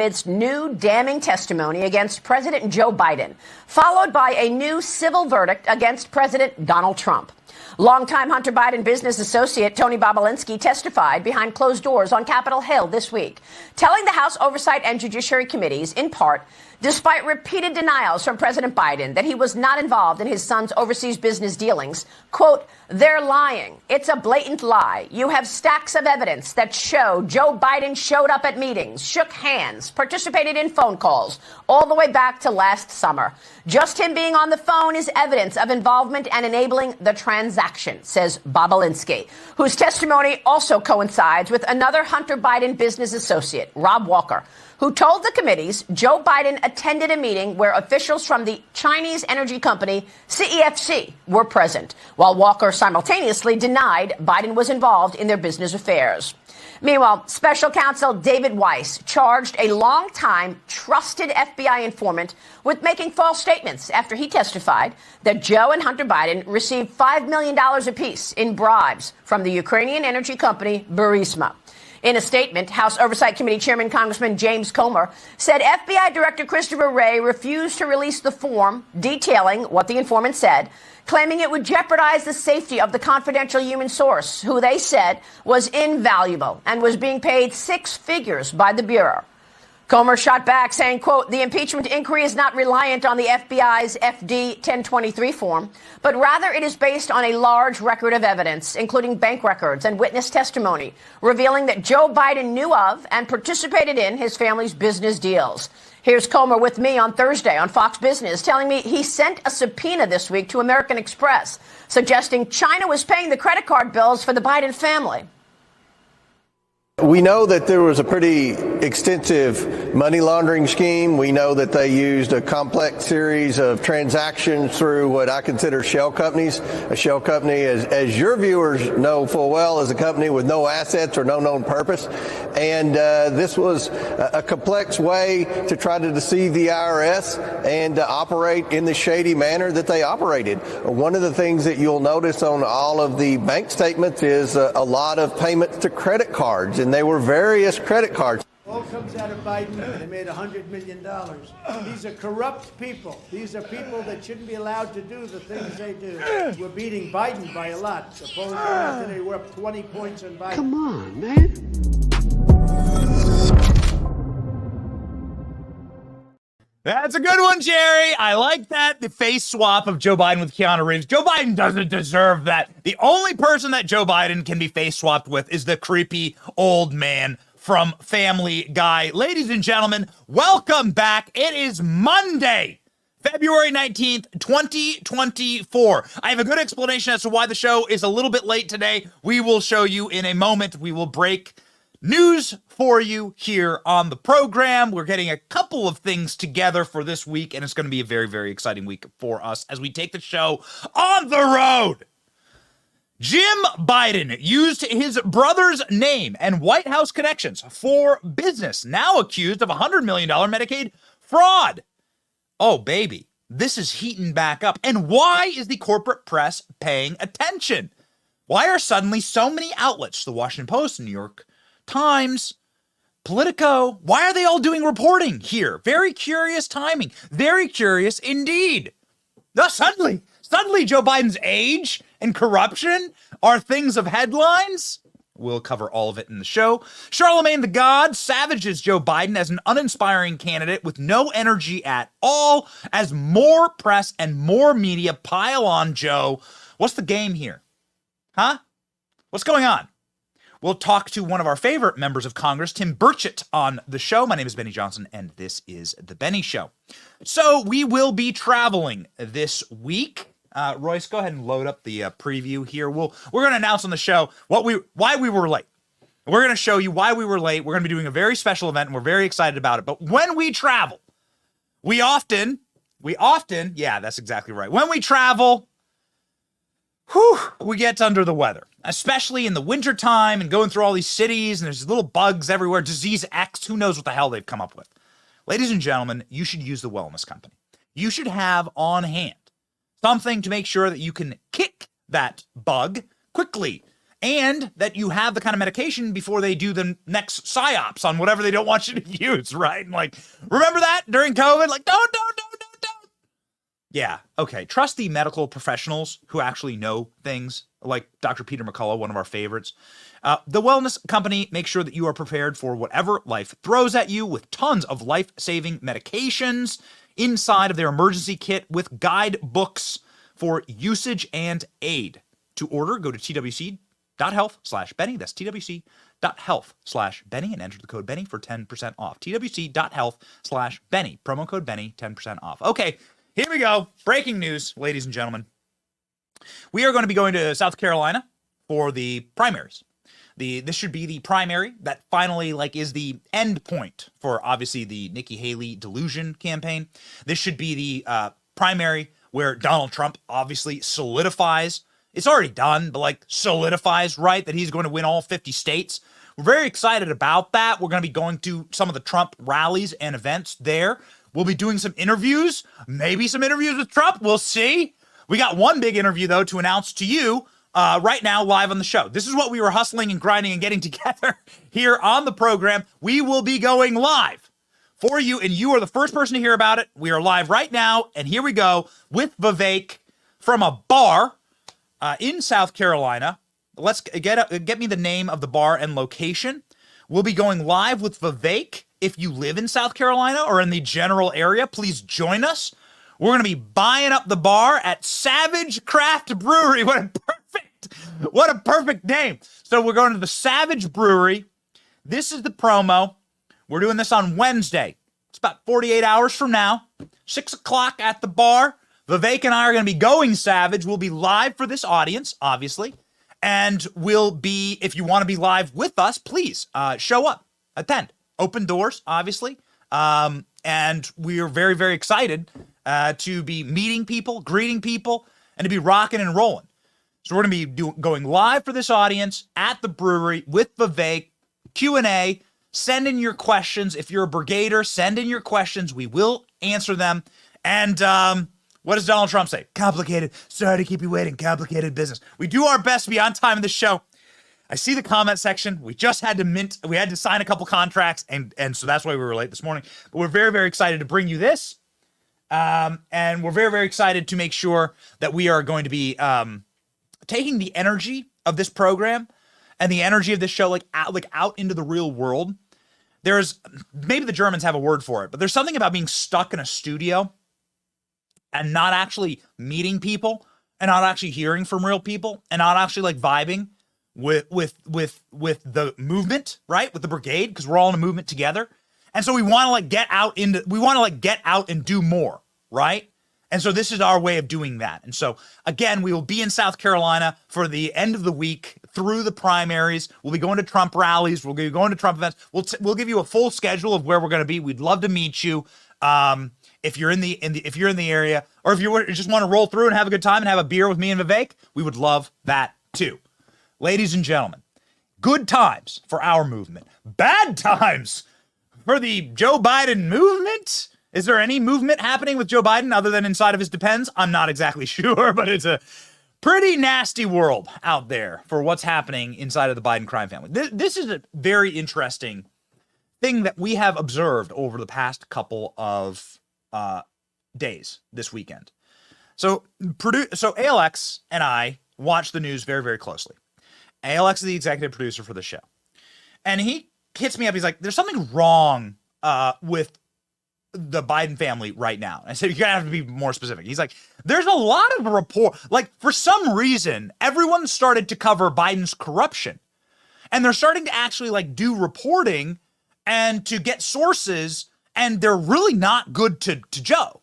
amidst new damning testimony against President Joe Biden, followed by a new civil verdict against President Donald Trump. Longtime Hunter Biden business associate Tony Bobulinski testified behind closed doors on Capitol Hill this week, telling the House Oversight and Judiciary Committees, in part, despite repeated denials from President Biden that he was not involved in his son's overseas business dealings, quote, "They're lying. It's a blatant lie. You have stacks of evidence that show Joe Biden showed up at meetings, shook hands, participated in phone calls, all the way back to last summer. Just him being on the phone is evidence of involvement and enabling the transaction," says Bobulinski, whose testimony also coincides with another Hunter Biden business associate, Rob Walker, who told the committees Joe Biden attended a meeting where officials from the Chinese energy company CEFC were present, while Walker simultaneously denied Biden was involved in their business affairs. Meanwhile, special counsel David Weiss charged a longtime trusted FBI informant with making false statements after he testified that Joe and Hunter Biden received $5 million apiece in bribes from the Ukrainian energy company Burisma. In a statement, House Oversight Committee Chairman Congressman James Comer said FBI Director Christopher Wray refused to release the form detailing what the informant said, claiming it would jeopardize the safety of the confidential human source, who they said was invaluable and was being paid six figures by the Bureau. Comer shot back saying, quote, "The impeachment inquiry is not reliant on the FBI's FD 1023 form, but rather it is based on a large record of evidence, including bank records and witness testimony, revealing that Joe Biden knew of and participated in his family's business deals." Here's Comer with me on Thursday on Fox Business telling me he sent a subpoena this week to American Express, suggesting China was paying the credit card bills for the Biden family. We know that there was a pretty extensive money laundering scheme. We know that they used a complex series of transactions through what I consider shell companies. A shell company, as your viewers know full well, is a company with no assets or no known purpose. And this was a complex way to try to deceive the IRS and to operate in the shady manner that they operated. One of the things that you'll notice on all of the bank statements is a lot of payments to credit cards, and they were various credit cards. All comes out of Biden. They made $100 million. These are corrupt people. These are people that shouldn't be allowed to do the things they do. We're beating Biden by a lot. The polls are out today. We're up 20 points on Biden. Come on, man. That's a good one, Jerry. I like that. The face swap of Joe Biden with Keanu Reeves. Joe Biden doesn't deserve that. The only person that Joe Biden can be face swapped with is the creepy old man from Family Guy. Ladies and gentlemen, welcome back. It is Monday, February 19th, 2024. I have a good explanation as to why the show is a little bit late today. We will show you in a moment. We will break news for you here on the program. We're getting a couple of things together for this week, and it's going to be a very, very exciting week for us as we take the show on the road. Jim Biden used his brother's name and White House connections for business, now accused of $100 million Medicaid fraud. Oh, baby, this is heating back up. And why is the corporate press paying attention? Why are suddenly so many outlets, the Washington Post, New York Times, Politico, why are they all doing reporting here? Very curious timing. Very curious indeed. Now, suddenly Joe Biden's age and corruption are things of headlines. We'll cover all of it in the show. Charlemagne the God savages Joe Biden as an uninspiring candidate with no energy at all as more press and more media pile on Joe. What's the game here? Huh? What's going on? We'll talk to one of our favorite members of Congress, Tim Burchett, on the show. My name is Benny Johnson, and this is The Benny Show. So we will be traveling this week. Royce, go ahead and load up the preview here. We're going to announce on the show why we were late. We're going to show you why we were late. We're going to be doing a very special event, and we're very excited about it. But when we travel, we often, yeah, that's exactly right. When we travel, we get under the weather, especially in the wintertime and going through all these cities and there's little bugs everywhere, disease X, who knows what the hell they've come up with. Ladies and gentlemen, you should use the wellness company. You should have on hand something to make sure that you can kick that bug quickly and that you have the kind of medication before they do the next psyops on whatever they don't want you to use, right? And like, remember that during COVID? Like, don't. Yeah, okay. Trust the medical professionals who actually know things, like Dr. Peter McCullough, one of our favorites. The Wellness Company makes sure that you are prepared for whatever life throws at you with tons of life-saving medications inside of their emergency kit with guidebooks for usage and aid. To order, go to twc.health/Benny. That's twc.health/Benny and enter the code Benny for 10% off. twc.health/Benny. Promo code Benny, 10% off. Okay, here we go. Breaking news, ladies and gentlemen. We are going to be going to South Carolina for the primaries. This should be the primary that finally is the end point for obviously the Nikki Haley delusion campaign. This should be the primary where Donald Trump obviously solidifies. It's already done, but solidifies, right, that he's going to win all 50 states. We're very excited about that. We're going to be going to some of the Trump rallies and events there. We'll be doing some interviews, maybe some interviews with Trump. We'll see. We got one big interview, though, to announce to you right now live on the show. This is what we were hustling and grinding and getting together here on the program. We will be going live for you, and you are the first person to hear about it. We are live right now, and here we go with Vivek from a bar in South Carolina. Let's get me the name of the bar and location. We'll be going live with Vivek. If you live in South Carolina or in the general area, please join us. We're going to be buying up the bar at Savage Craft Brewery. What a perfect name. So we're going to the Savage Brewery. This is the promo. We're doing this on Wednesday. It's about 48 hours from now. 6 o'clock at the bar. Vivek and I are going to be going Savage. We'll be live for this audience, obviously. And we'll be, if you want to be live with us, please show up, attend. Open doors, obviously. And we are very, very excited to be meeting people, greeting people, and to be rocking and rolling. So we're going to be going live for this audience at the brewery with Vivek, Q&A. Send in your questions. If you're a brigader, send in your questions. We will answer them. And what does Donald Trump say? Complicated. Sorry to keep you waiting. Complicated business. We do our best to be on time in the show. I see the comment section. We just had to sign a couple contracts, and so that's why we were late this morning. But we're very, very excited to bring you this. And we're very, very excited to make sure that we are going to be taking the energy of this program and the energy of this show out into the real world. There's, maybe the Germans have a word for it, but there's something about being stuck in a studio and not actually meeting people and not actually hearing from real people and not actually vibing with the movement, right? With the brigade, because we're all in a movement together. And so we want to get out and do more, right? And so this is our way of doing that. And so again, we will be in South Carolina for the end of the week through the primaries. We'll be going to Trump rallies. We'll be going to Trump events. We'll give you a full schedule of where we're going to be. We'd love to meet you. If you're in the area, or if you just want to roll through and have a good time and have a beer with me and Vivek, we would love that too. Ladies and gentlemen, good times for our movement. Bad times for the Joe Biden movement. Is there any movement happening with Joe Biden other than inside of his Depends? I'm not exactly sure, but it's a pretty nasty world out there for what's happening inside of the Biden crime family. This is a very interesting thing that we have observed over the past couple of days this weekend. So ALX and I watch the news very, very closely. ALX is the executive producer for the show. And he hits me up. He's like, there's something wrong with the Biden family right now. And I said, you're going to have to be more specific. He's like, there's a lot of report. For some reason, everyone started to cover Biden's corruption. And they're starting to actually do reporting and to get sources. And they're really not good to Joe.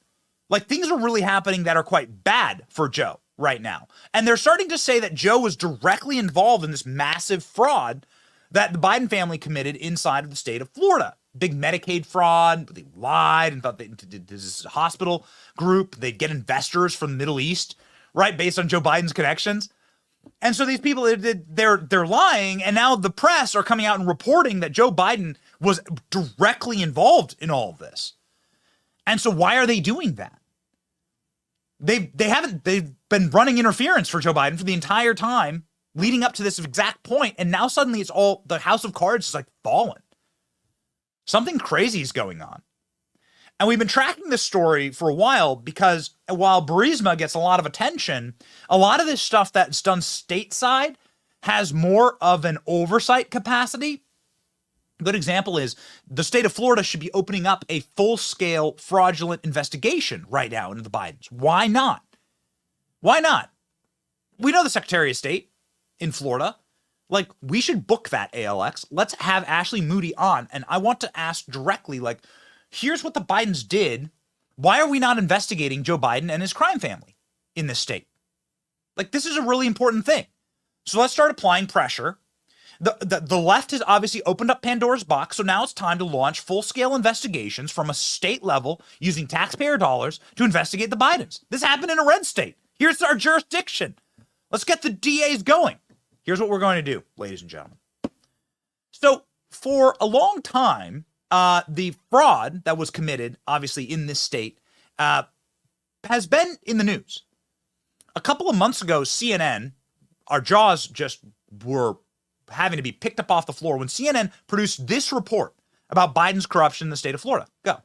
Things are really happening that are quite bad for Joe right now. And they're starting to say that Joe was directly involved in this massive fraud that the Biden family committed inside of the state of Florida. Big Medicaid fraud. They lied and thought they did this hospital group. They'd get investors from the Middle East, right? Based on Joe Biden's connections. And so these people, they're lying. And now the press are coming out and reporting that Joe Biden was directly involved in all of this. And so why are they doing that? They've been running interference for Joe Biden for the entire time leading up to this exact point, and now suddenly it's all, the house of cards is like fallen. Something crazy is going on. And we've been tracking this story for a while because while Burisma gets a lot of attention, a lot of this stuff that's done stateside has more of an oversight capacity. A good example is the state of Florida should be opening up a full-scale fraudulent investigation right now into the Bidens. Why not? Why not? We know the Secretary of State in Florida. Like, we should book that, ALX. Let's have Ashley Moody on. And I want to ask directly, like, here's what the Bidens did. Why are we not investigating Joe Biden and his crime family in this state? Like, this is a really important thing. So let's start applying pressure. The left has obviously opened up Pandora's box, so now it's time to launch full-scale investigations from a state level using taxpayer dollars to investigate the Bidens. This happened in a red state. Here's our jurisdiction. Let's get the DAs going. Here's what we're going to do, ladies and gentlemen. So for a long time, the fraud that was committed, obviously, in this state has been in the news. A couple of months ago, CNN, our jaws just were having to be picked up off the floor when CNN produced this report about Biden's corruption in the state of Florida. Go.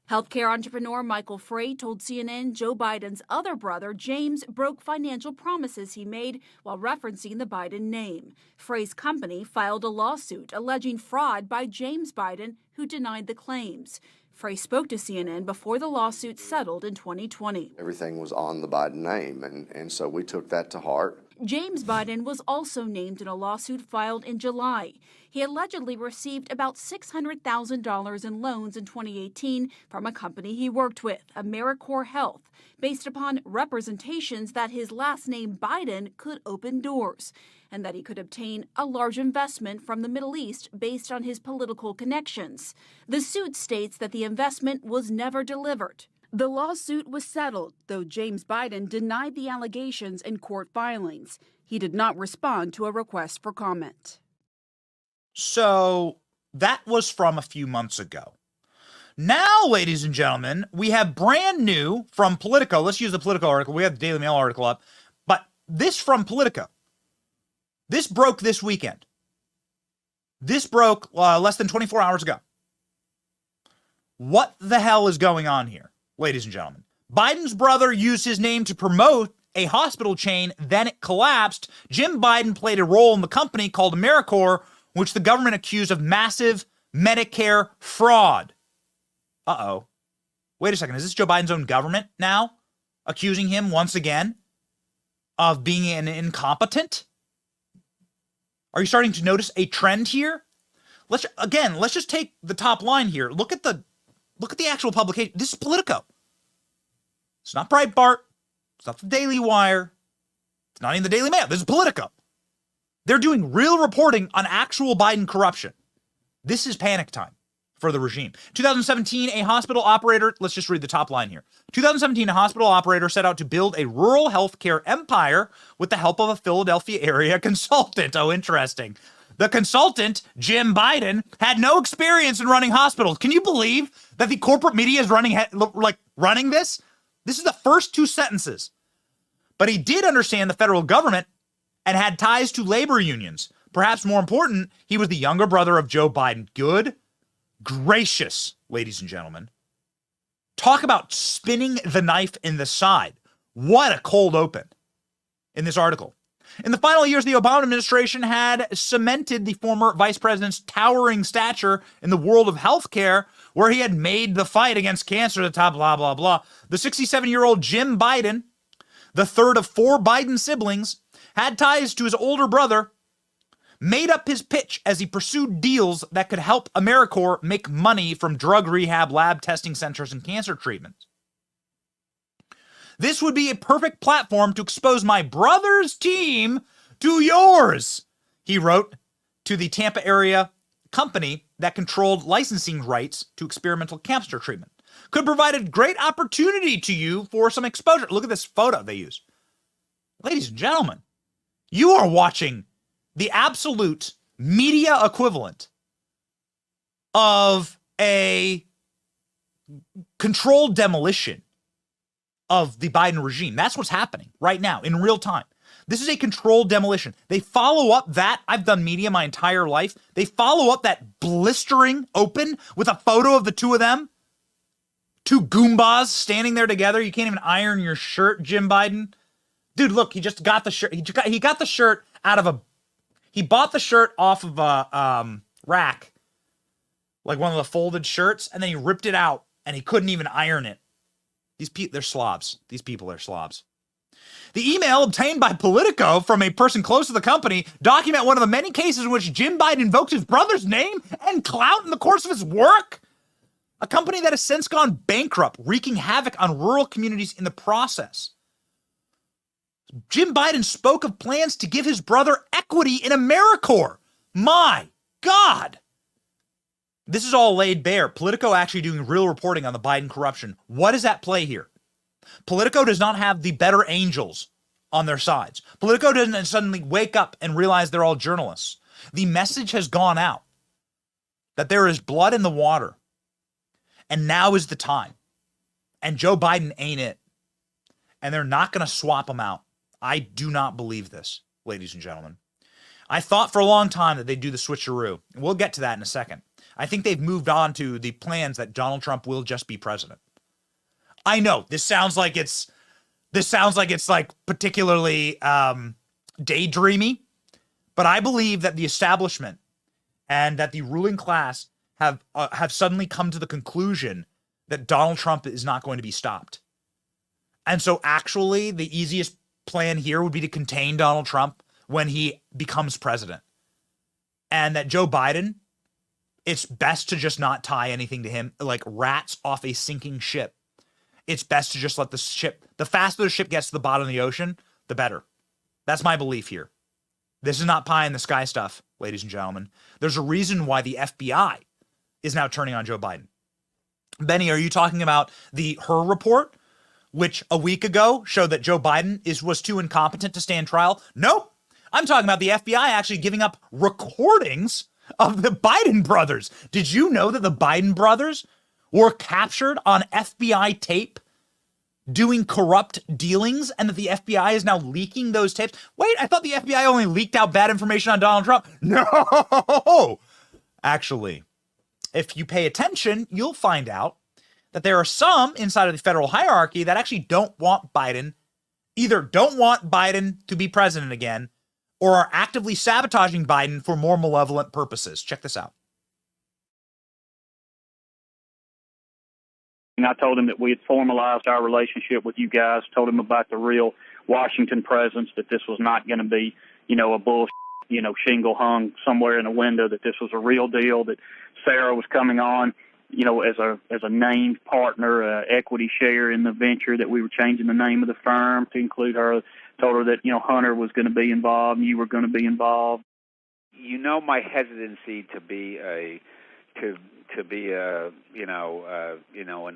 Healthcare entrepreneur Michael Frey told CNN Joe Biden's other brother, James, broke financial promises he made while referencing the Biden name. Frey's company filed a lawsuit alleging fraud by James Biden, who denied the claims. Frey spoke to CNN before the lawsuit settled in 2020. Everything was on the Biden name, and so we took that to heart. James Biden was also named in a lawsuit filed in July. He allegedly received about $600,000 in loans in 2018 from a company he worked with, AmeriCorps Health, based upon representations that his last name Biden could open doors and that he could obtain a large investment from the Middle East based on his political connections. The suit states that the investment was never delivered. The lawsuit was settled, though James Biden denied the allegations in court filings. He did not respond to a request for comment. So that was from a few months ago. Now, ladies and gentlemen, we have brand new from Politico. Let's use the Politico article. We have the Daily Mail article up. But this from Politico. This broke this weekend. This broke less than 24 hours ago. What the hell is going on here, ladies and gentlemen? Biden's brother used his name to promote a hospital chain, then it collapsed. Jim Biden played a role in the company called AmeriCorps, which the government accused of massive Medicare fraud. Uh-oh. Wait a second. Is this Joe Biden's own government now accusing him once again of being an incompetent? Are you starting to notice a trend here? Let's just take the top line here. Look at the actual publication. This is Politico. It's not Breitbart. It's not the Daily Wire. It's not even the Daily Mail. This is Politico. They're doing real reporting on actual Biden corruption. This is panic time for the regime. 2017, a hospital operator, let's just read the top line here. 2017, a hospital operator set out to build a rural healthcare empire with the help of a Philadelphia area consultant. Oh, interesting. The consultant, Jim Biden, had no experience in running hospitals. Can you believe that the corporate media is running this? This is the first two sentences. But he did understand the federal government and had ties to labor unions. Perhaps more important, he was the younger brother of Joe Biden. Good gracious, ladies and gentlemen. Talk about spinning the knife in the side. What a cold open in this article. In the final years, the Obama administration had cemented the former vice president's towering stature in the world of healthcare, where he had made the fight against cancer the top, blah, blah, blah. The 67-year-old Jim Biden, the third of four Biden siblings, had ties to his older brother, made up his pitch as he pursued deals that could help AmeriCorps make money from drug rehab, lab testing centers, and cancer treatments. This would be a perfect platform to expose my brother's team to yours, he wrote to the Tampa area company that controlled licensing rights to experimental cancer treatment. Could provide a great opportunity to you for some exposure. Look at this photo they use. Ladies and gentlemen, you are watching the absolute media equivalent of a controlled demolition of the Biden regime. That's what's happening right now in real time. This is a controlled demolition. They follow up that, I've done media my entire life, they follow up that blistering open with a photo of the two of them. Two Goombas standing there together. You can't even iron your shirt, Jim Biden. Dude, look, he just got the shirt. He got the shirt out of he bought the shirt off of a rack, like one of the folded shirts, and then he ripped it out, and he couldn't even iron it. They're slobs. These people are slobs. The email obtained by Politico from a person close to the company document one of the many cases in which Jim Biden invoked his brother's name and clout in the course of his work. A company that has since gone bankrupt, wreaking havoc on rural communities in the process. Jim Biden spoke of plans to give his brother equity in AmeriCorps. My God. This is all laid bare. Politico actually doing real reporting on the Biden corruption. What is at play here? Politico does not have the better angels on their sides. Politico doesn't suddenly wake up and realize they're all journalists. The message has gone out that there is blood in the water. And now is the time. And Joe Biden ain't it. And they're not going to swap him out. I do not believe this, ladies and gentlemen. I thought for a long time that they'd do the switcheroo. We'll get to that in a second. I think they've moved on to the plans that Donald Trump will just be president. I know this sounds like it's like particularly daydreamy, but I believe that the establishment and that the ruling class have suddenly come to the conclusion that Donald Trump is not going to be stopped. And so actually the easiest plan here would be to contain Donald Trump when he becomes president. And that Joe Biden, it's best to just not tie anything to him, like rats off a sinking ship. It's best to just let the faster the ship gets to the bottom of the ocean, the better. That's my belief here. This is not pie in the sky stuff, ladies and gentlemen. There's a reason why the FBI is now turning on Joe Biden. Benny, are you talking about the Her report, which a week ago showed that Joe Biden was too incompetent to stand trial? Nope. I'm talking about the FBI actually giving up recordings of the Biden brothers. Did you know that the Biden brothers were captured on FBI tape doing corrupt dealings and that the FBI is now leaking those tapes? Wait, I thought the FBI only leaked out bad information on Donald Trump. No! Actually, if you pay attention, you'll find out that there are some inside of the federal hierarchy that actually don't want Biden, either don't want Biden to be president again, or are actively sabotaging Biden for more malevolent purposes. Check this out. And I told him that we had formalized our relationship with you guys, told him about the real Washington presence, that this was not going to be, a bullshit, shingle hung somewhere in a window, that this was a real deal, that Sarah was coming on, as a named partner, equity share in the venture, that we were changing the name of the firm to include her. Told her that, Hunter was going to be involved and you were going to be involved. My hesitancy to be an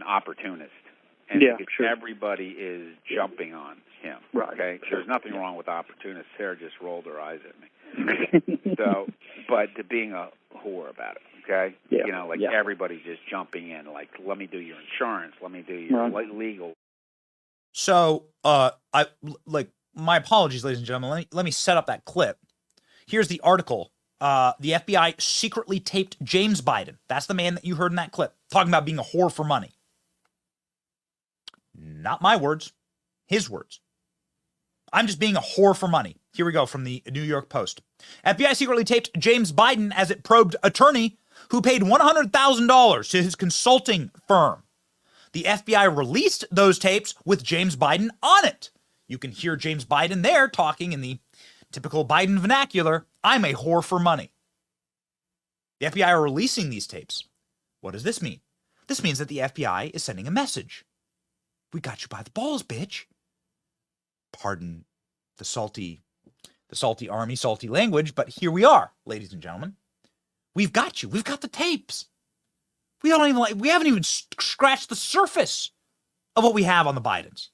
opportunist. And yeah, sure. Everybody is jumping on him. Right. Okay. Sure. There's nothing wrong with opportunists. Sarah just rolled her eyes at me. But to being a whore about it. Okay. Yeah. Everybody's just jumping in. Like, let me do your insurance. Let me do your legal. So, my apologies, ladies and gentlemen. Let me set up that clip. Here's the article. The FBI secretly taped James Biden. That's the man that you heard in that clip, talking about being a whore for money. Not my words, his words. I'm just being a whore for money. Here we go from the New York Post. FBI secretly taped James Biden as it probed attorney who paid $100,000 to his consulting firm. The FBI released those tapes with James Biden on it. You can hear James Biden there talking in the typical Biden vernacular. I'm a whore for money. The FBI are releasing these tapes. What does this mean? This means that the FBI is sending a message. We got you by the balls, bitch. Pardon the salty army, salty language, but here we are, ladies and gentlemen. We've got you. We've got the tapes. We haven't even scratched the surface of what we have on the Bidens.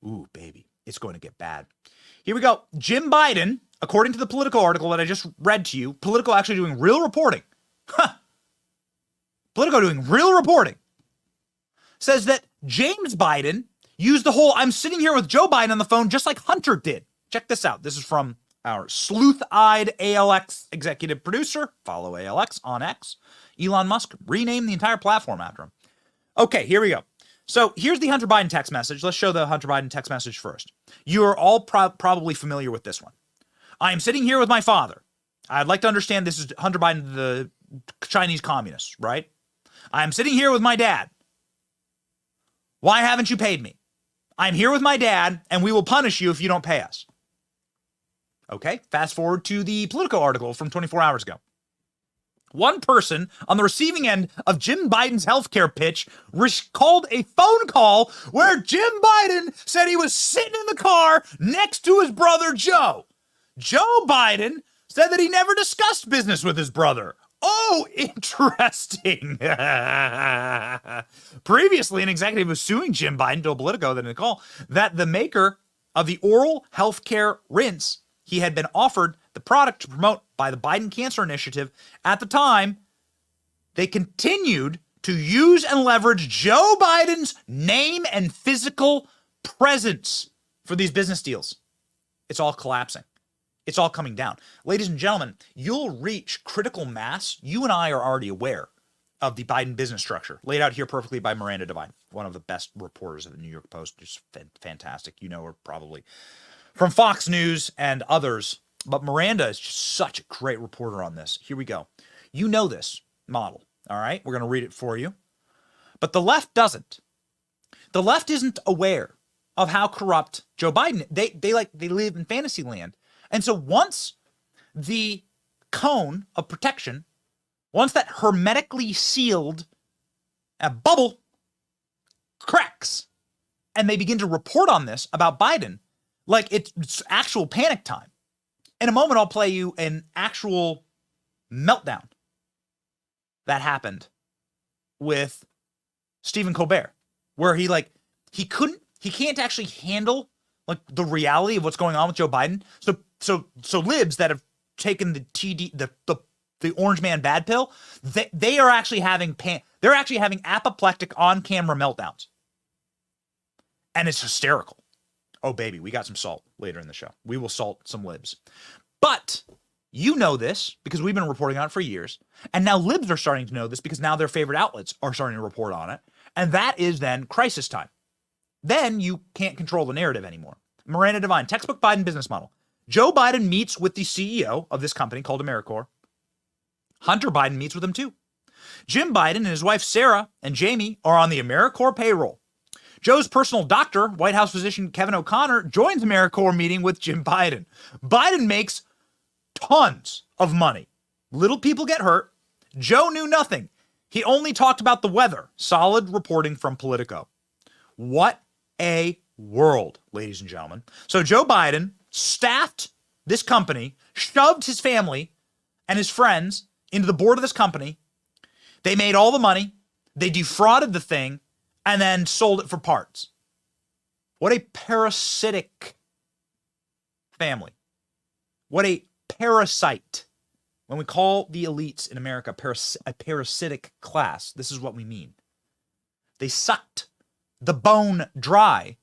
Ooh, baby, it's going to get bad. Here we go. Jim Biden, according to the Politico article that I just read to you, Politico actually doing real reporting. Politico doing real reporting. Says that James Biden Use the whole I'm sitting here with Joe Biden on the phone just like Hunter did. Check this out. This is from our sleuth-eyed ALX executive producer. Follow ALX on X. Elon Musk renamed the entire platform after him. Okay, here we go. So here's the Hunter Biden text message. Let's show the Hunter Biden text message first. You are all probably familiar with this one. I am sitting here with my father. I'd like to understand this is Hunter Biden, the Chinese communist, right? I am sitting here with my dad. Why haven't you paid me? I'm here with my dad, and we will punish you if you don't pay us. Okay, fast forward to the Politico article from 24 hours ago. One person on the receiving end of Jim Biden's healthcare pitch called a phone call where Jim Biden said he was sitting in the car next to his brother Joe. Joe Biden said that he never discussed business with his brother. Oh, interesting. Previously, an executive was suing Jim Biden, told Politico that in a call, that the maker of the oral healthcare rinse he had been offered the product to promote by the Biden Cancer Initiative. At the time, they continued to use and leverage Joe Biden's name and physical presence for these business deals. It's all collapsing. It's all coming down. Ladies and gentlemen, you'll reach critical mass. You and I are already aware of the Biden business structure, laid out here perfectly by Miranda Devine, one of the best reporters of the New York Post. Just fantastic. You know her probably from Fox News and others. But Miranda is just such a great reporter on this. Here we go. You know this model, all right? We're going to read it for you. But the left doesn't. The left isn't aware of how corrupt Joe Biden. They live in fantasy land. And so once the cone of protection, once that hermetically sealed bubble cracks, and they begin to report on this about Biden, like it's actual panic time. In a moment, I'll play you an actual meltdown that happened with Stephen Colbert, where he can't actually handle like the reality of what's going on with Joe Biden. So libs that have taken the orange man bad pill, they are actually having they're actually having apoplectic on camera meltdowns, and it's hysterical. Oh baby, we got some salt later in the show. We will salt some libs, but you know this because we've been reporting on it for years, and now libs are starting to know this because now their favorite outlets are starting to report on it, and that is then crisis time. Then you can't control the narrative anymore. Miranda Devine, textbook Biden business model. Joe Biden meets with the CEO of this company called AmeriCorps. Hunter Biden meets with him too. Jim Biden and his wife Sarah and Jamie are on the AmeriCorps payroll. Joe's personal doctor, White House physician Kevin O'Connor, joins AmeriCorps meeting with Jim Biden. Biden makes tons of money. Little people get hurt. Joe knew nothing. He only talked about the weather. Solid reporting from Politico. What a world, ladies and gentlemen. So Joe Biden staffed this company, shoved his family and his friends into the board of this company. They made all the money. They defrauded the thing and then sold it for parts. What a parasitic family. What a parasite. When we call the elites in America a parasitic class, this is what we mean. They sucked the bone dry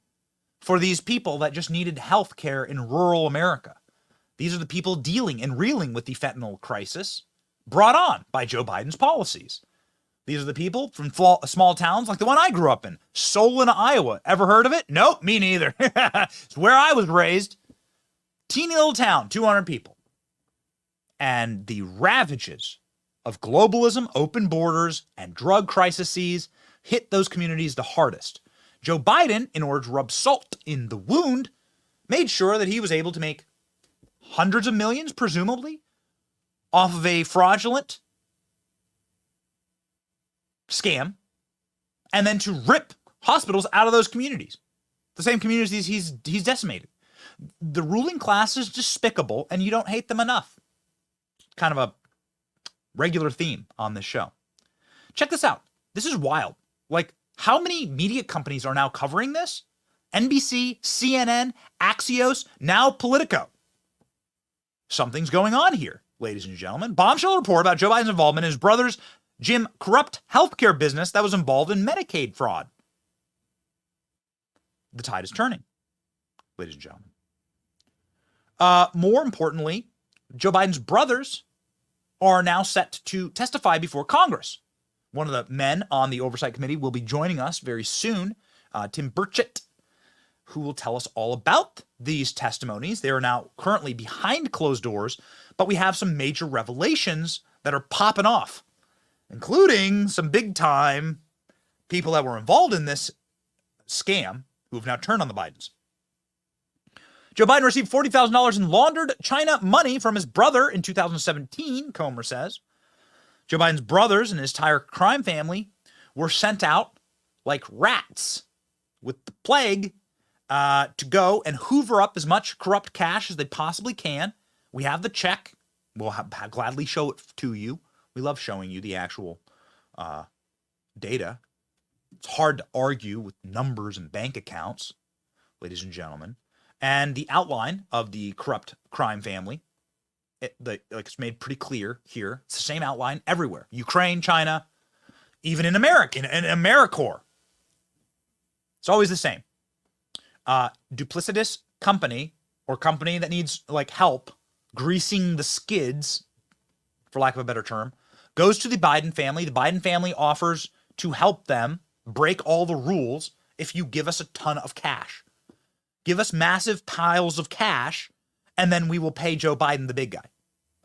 for these people that just needed health care in rural America. These are the people dealing and reeling with the fentanyl crisis brought on by Joe Biden's policies. These are the people from small towns like the one I grew up in, Solon, Iowa. Ever heard of it? Nope, me neither. It's where I was raised. Teeny little town, 200 people. And the ravages of globalism, open borders, and drug crises hit those communities the hardest. Joe Biden, in order to rub salt in the wound, made sure that he was able to make hundreds of millions, presumably, off of a fraudulent scam, and then to rip hospitals out of those communities, the same communities he's decimated. The ruling class is despicable, and you don't hate them enough. Kind of a regular theme on this show. Check this out. This is wild. Like, how many media companies are now covering this? NBC, CNN, Axios, now Politico. Something's going on here, ladies and gentlemen. Bombshell report about Joe Biden's involvement in his brother's Jim corrupt healthcare business that was involved in Medicaid fraud. the tide is turning, ladies and gentlemen. More importantly, Joe Biden's brothers are now set to testify before Congress. One of the men on the Oversight Committee will be joining us very soon, Tim Burchett, who will tell us all about these testimonies. They are now currently behind closed doors, but we have some major revelations that are popping off, including some big-time people that were involved in this scam who have now turned on the Bidens. Joe Biden received $40,000 in laundered China money from his brother in 2017, Comer says. Joe Biden's brothers and his entire crime family were sent out like rats with the plague to go and hoover up as much corrupt cash as they possibly can. We have the check. We'll gladly show it to you. We love showing you the actual data. It's hard to argue with numbers and bank accounts, ladies and gentlemen. And the outline of the corrupt crime family, it's made pretty clear here. It's the same outline everywhere. Ukraine, China, even in America, in AmeriCorps. It's always the same. Duplicitous company or company that needs like help greasing the skids, for lack of a better term, goes to the Biden family. The Biden family offers to help them break all the rules if you give us a ton of cash. Give us massive piles of cash, and then we will pay Joe Biden, the big guy.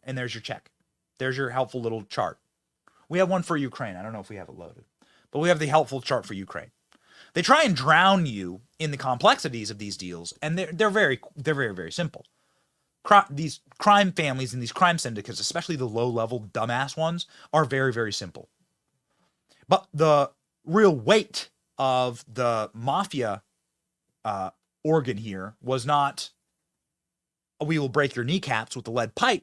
And there's your check. There's your helpful little chart. We have one for Ukraine. I don't know if we have it loaded, but we have the helpful chart for Ukraine. They try and drown you in the complexities of these deals, and they're very, very simple. These crime families and these crime syndicates, especially the low-level dumbass ones, are very, very simple. But the real weight of the mafia organ here was not, we will break your kneecaps with the lead pipe.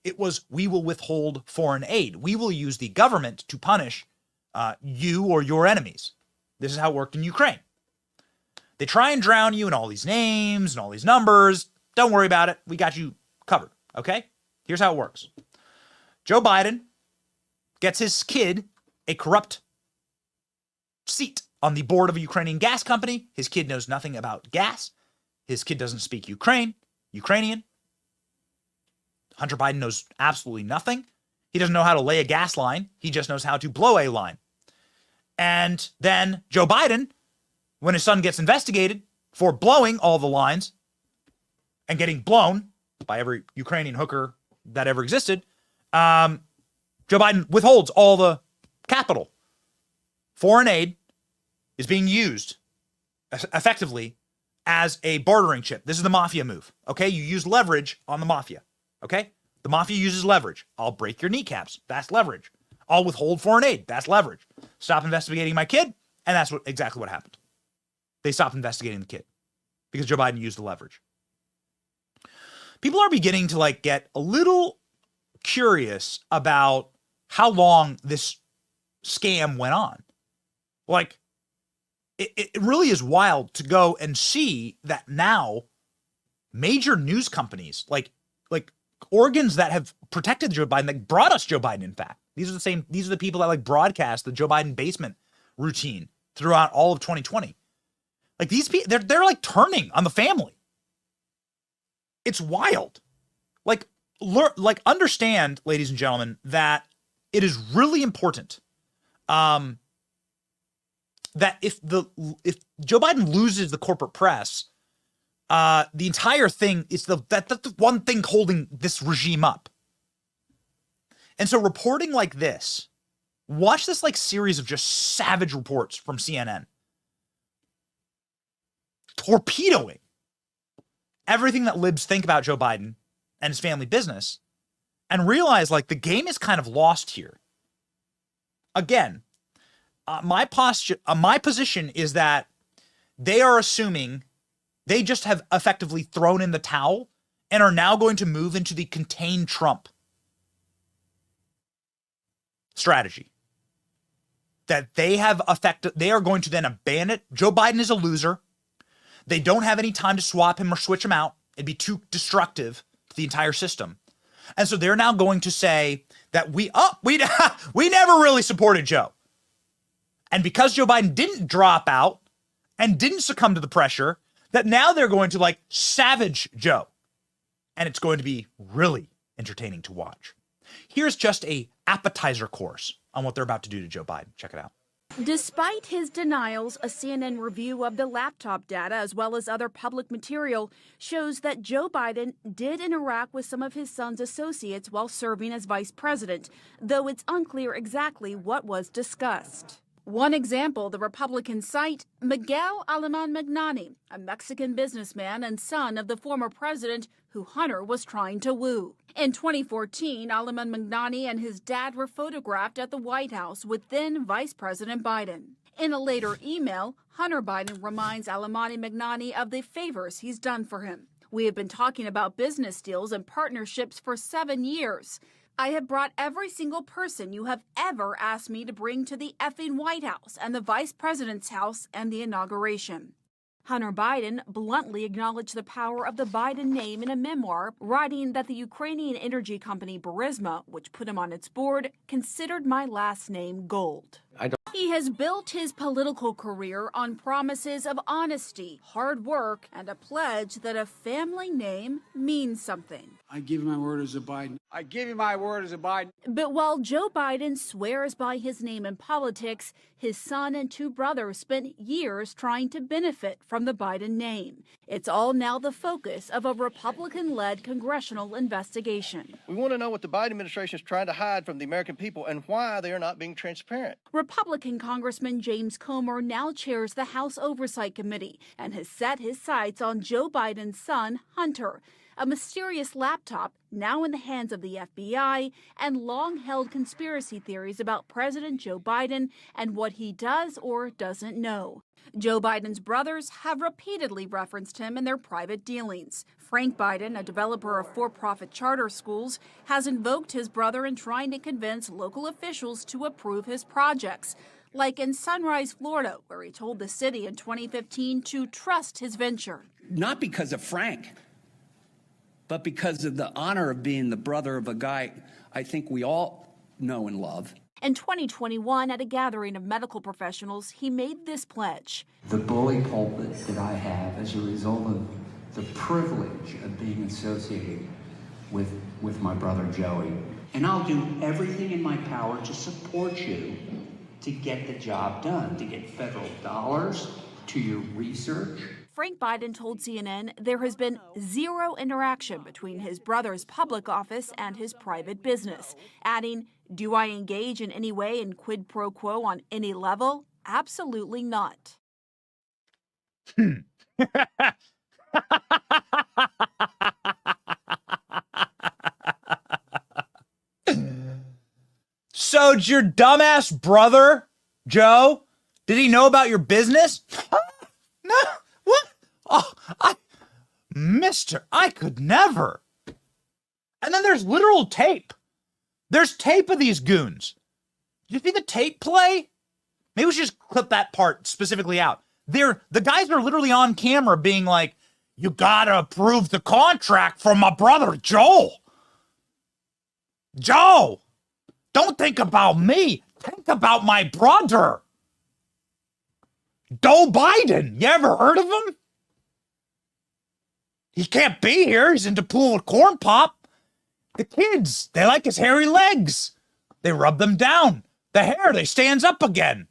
It was, we will withhold foreign aid. We will use the government to punish you or your enemies. This is how it worked in Ukraine. They try and drown you in all these names and all these numbers. Don't worry about it. We got you covered, okay? Here's how it works. Joe Biden gets his kid a corrupt seat on the board of a Ukrainian gas company. His kid knows nothing about gas. His kid doesn't speak Ukrainian. Hunter Biden knows absolutely nothing. He doesn't know how to lay a gas line. He just knows how to blow a line. And then Joe Biden, when his son gets investigated for blowing all the lines and getting blown by every Ukrainian hooker that ever existed, Joe Biden withholds all the capital. Foreign aid is being used effectively as a bartering chip. This is the mafia move, okay? You use leverage on the mafia, okay? The mafia uses leverage. I'll break your kneecaps. That's leverage. I'll withhold foreign aid. That's leverage. Stop investigating my kid, and that's exactly what happened. They stopped investigating the kid because Joe Biden used the leverage. People are beginning to get a little curious about how long this scam went on. It really is wild to go and see that now major news companies, like organs that have protected Joe Biden, that brought us Joe Biden, in fact. These are the people that broadcast the Joe Biden basement routine throughout all of 2020. These people, they're turning on the family. It's wild. Understand, ladies and gentlemen, that it is really important that if Joe Biden loses the corporate press, the entire thing is that's the one thing holding this regime up. And so reporting like this, watch this series of just savage reports from CNN, torpedoing everything that libs think about Joe Biden and his family business, and realize the game is kind of lost here. Again, my position is that they are assuming they just have effectively thrown in the towel and are now going to move into the contain Trump strategy. That they are going to then abandon it. Joe Biden is a loser. They don't have any time to swap him or switch him out. It'd be too destructive to the entire system. And so they're now going to say that we never really supported Joe. And because Joe Biden didn't drop out and didn't succumb to the pressure, that now they're going to like savage Joe. And it's going to be really entertaining to watch. Here's just a appetizer course on what they're about to do to Joe Biden. Check it out. Despite his denials, a CNN review of the laptop data as well as other public material shows that Joe Biden did interact with some of his son's associates while serving as vice president, though it's unclear exactly what was discussed. One example, the Republican cite Miguel Alemán Magnani, a Mexican businessman and son of the former president who Hunter was trying to woo. In 2014, Alemán Magnani and his dad were photographed at the White House with then Vice President Biden. In a later email, Hunter Biden reminds Alemán Magnani of the favors he's done for him. We have been talking about business deals and partnerships for 7 years. I have brought every single person you have ever asked me to bring to the effing White House and the Vice President's house and the inauguration. Hunter Biden bluntly acknowledged the power of the Biden name in a memoir, writing that the Ukrainian energy company Burisma, which put him on its board, considered my last name gold. He has built his political career on promises of honesty, hard work, and a pledge that a family name means something. I give you my word as a Biden. I give you my word as a Biden. But while Joe Biden swears by his name in politics, his son and 2 brothers spent years trying to benefit from the Biden name. It's all now the focus of a Republican-led congressional investigation. We want to know what the Biden administration is trying to hide from the American people and why they are not being transparent. Republican Congressman James Comer now chairs the House Oversight Committee and has set his sights on Joe Biden's son, Hunter, a mysterious laptop now in the hands of the FBI, and long-held conspiracy theories about President Joe Biden and what he does or doesn't know. Joe Biden's brothers have repeatedly referenced him in their private dealings. Frank Biden, a developer of for-profit charter schools, has invoked his brother in trying to convince local officials to approve his projects, like in Sunrise, Florida, where he told the city in 2015 to trust his venture. Not because of Frank, but because of the honor of being the brother of a guy I think we all know and love. In 2021, at a gathering of medical professionals, he made this pledge. The bully pulpit that I have as a result of the privilege of being associated with my brother Joey. And I'll do everything in my power to support you to get the job done, to get federal dollars to your research. Frank Biden told CNN there has been zero interaction between his brother's public office and his private business, adding, "Do I engage in any way in quid pro quo on any level? Absolutely not." So did your dumbass brother, Joe, did he know about your business? No. What? Oh, Mister, I could never. And then there's literal tape. There's tape of these goons. Did you see the tape play? Maybe we should just clip that part specifically out. The guys are literally on camera being like, "You gotta approve the contract from my brother, Joel. Joe, don't think about me. Think about my brother. Joe Biden. You ever heard of him? He can't be here. He's into pool with corn pop. The kids, they like his hairy legs. They rub them down. The hair, they stands up again."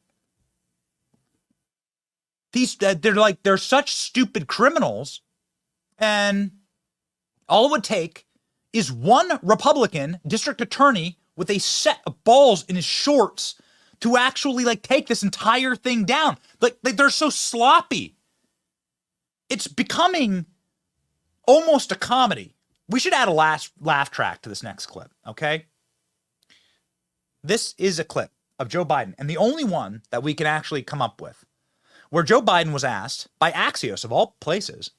They're such stupid criminals. And all it would take is one Republican district attorney with a set of balls in his shorts to actually take this entire thing down. They're so sloppy. It's becoming almost a comedy. We should add a last laugh track to this next clip, okay? This is a clip of Joe Biden, and the only one that we can actually come up with, where Joe Biden was asked by Axios, of all places,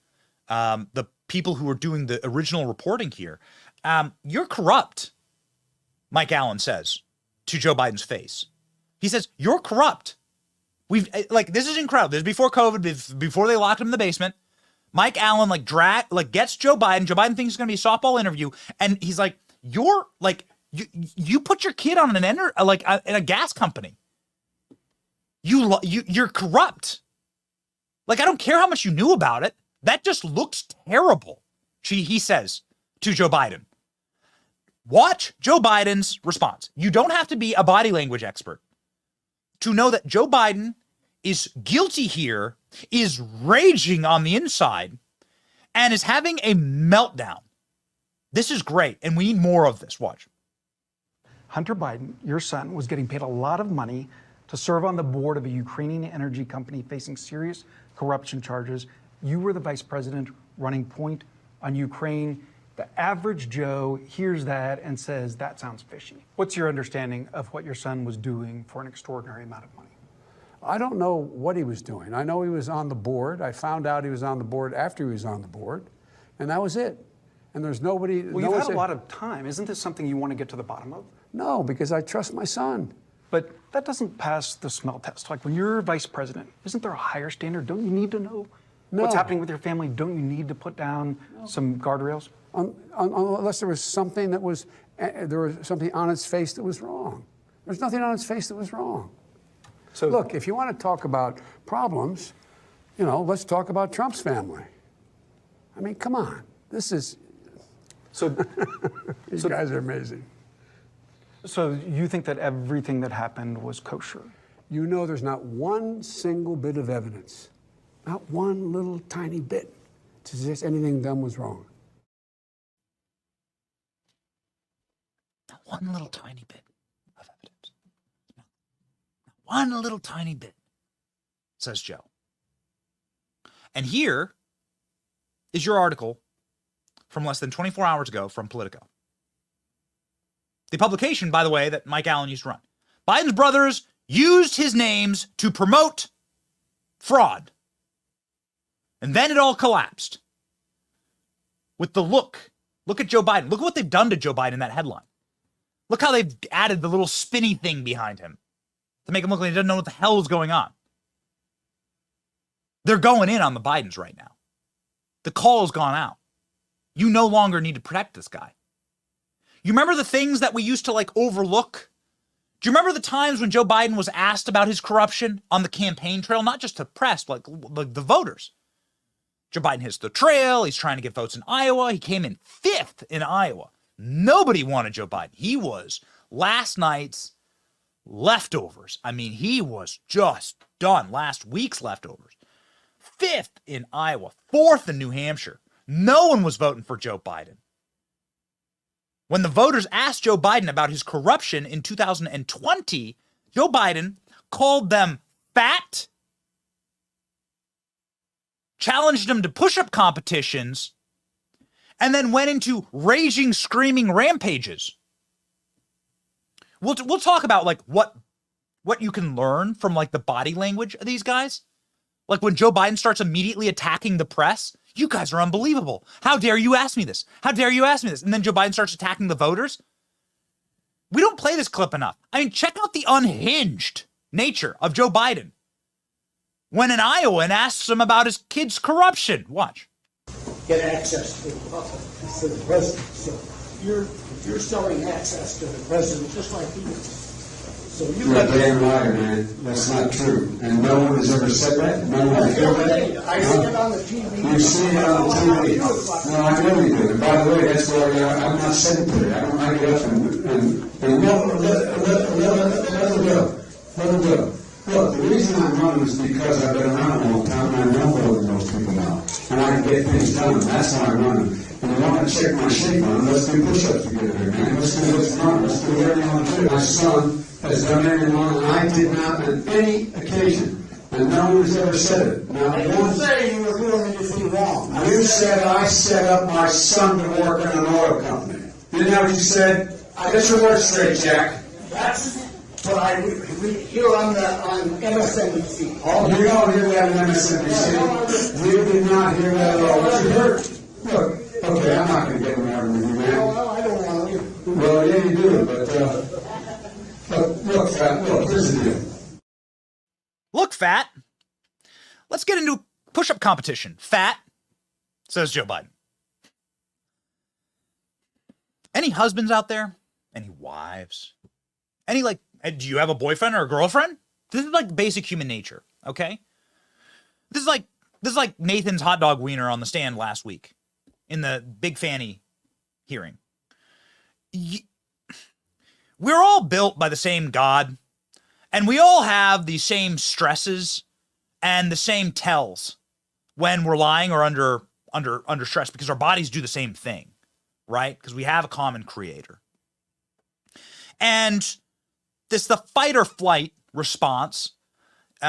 the people who were doing the original reporting here, "You're corrupt," Mike Allen says to Joe Biden's face. He says, "You're corrupt." This is incredible. This is before COVID, before they locked him in the basement. Mike Allen gets Joe Biden. Joe Biden thinks it's going to be a softball interview, and he's like, "You're you put your kid on in a gas company. You're corrupt. Like, I don't care how much you knew about it. That just looks terrible. He says to Joe Biden. Watch Joe Biden's response. You don't have to be a body language expert to know that Joe Biden is guilty here, is raging on the inside, and is having a meltdown. This is great, and we need more of this. Watch. Hunter Biden, your son, was getting paid a lot of money to serve on the board of a Ukrainian energy company facing serious corruption charges. You were the vice president running point on Ukraine. The average Joe hears that and says, that sounds fishy. What's your understanding of what your son was doing for an extraordinary amount of money? I don't know what he was doing. I know he was on the board. I found out he was on the board after he was on the board, and that was it. And there's nobody. Well, you've had a lot of time. Isn't this something you want to get to the bottom of? No, because I trust my son. But that doesn't pass the smell test. Like, when you're vice president, isn't there a higher standard? Don't you need to know what's happening with your family? Don't you need to put down some guardrails? Unless there was something that was, there was something on its face that was wrong. There's nothing on its face that was wrong. So look, if you want to talk about problems, you know, let's talk about Trump's family. I mean, come on. This is, these guys are amazing. So you think that everything that happened was kosher? You know, there's not one single bit of evidence, not one little tiny bit, to suggest anything done was wrong. Not one little tiny bit of evidence. Not one little tiny bit, says Joe. And here is your article from less than 24 hours ago from Politico. The publication, by the way, that Mike Allen used to run. Biden's brothers used his names to promote fraud. And then it all collapsed. With the look at Joe Biden. Look at what they've done to Joe Biden in that headline. Look how they've added the little spinny thing behind him to make him look like he doesn't know what the hell is going on. They're going in on the Bidens right now. The call has gone out. You no longer need to protect this guy. You remember the things that we used to like overlook? Do you remember the times when Joe Biden was asked about his corruption on the campaign trail? Not just to press, but like the voters. Joe Biden hits the trail. He's trying to get votes in Iowa. He came in 5th in Iowa. Nobody wanted Joe Biden. He was last night's leftovers. I mean, he was just done. Last week's leftovers. 5th in Iowa. 4th in New Hampshire. No one was voting for Joe Biden. When the voters asked Joe Biden about his corruption in 2020, Joe Biden called them fat, challenged them to push-up competitions, and then went into raging, screaming rampages. We'll talk about like what you can learn from like the body language of these guys. Like when Joe Biden starts immediately attacking the press. You guys are unbelievable. How dare you ask me this? How dare you ask me this? And then Joe Biden starts attacking the voters. We don't play this clip enough. I mean, check out the unhinged nature of Joe Biden. When an Iowan asks him about his kid's corruption. Watch. Get access to the president. So you're selling access to the president just like he is. So you're a damn liar, man. That's not true. And no one has ever said that. No one has ever said that. I see it on the TV. You see it on the TV. No, I know you do. And by the way, that's why I'm not sedentary. I don't like it up and let it go. Let it go. Look, the reason I'm running is because I've been around a long time and I know more than most people now. And I can get things done. That's why I'm running. And you want to check my shape on, let's do push-ups together here, man. Let's do this run. Let's do whatever you want to do. My son has done everything wrong, and I did not on any occasion. And no one has ever said it. Now, I didn't say you were doing anything wrong. You said I set up my son to work in an oil company. Isn't that what you said? Get your words straight, Jack. That's what I hear on MSNBC. Oh, you don't hear that on MSNBC. You did not hear that at all. What you heard? Look, okay, I'm not going to get around with you, man. Well, I don't want to. Well, yeah, you do, but look, here's the deal. Look, fat. Let's get into push-up competition. Fat, says Joe Biden. Any husbands out there? Any wives? Any, like, do you have a boyfriend or a girlfriend? This is like basic human nature, okay? This is like This is like Nathan's hot dog wiener on the stand last week in the Big Fanny hearing. We're all built by the same God, and we all have the same stresses and the same tells when we're lying or under stress, because our bodies do the same thing, right? Because we have a common creator. And the fight or flight response,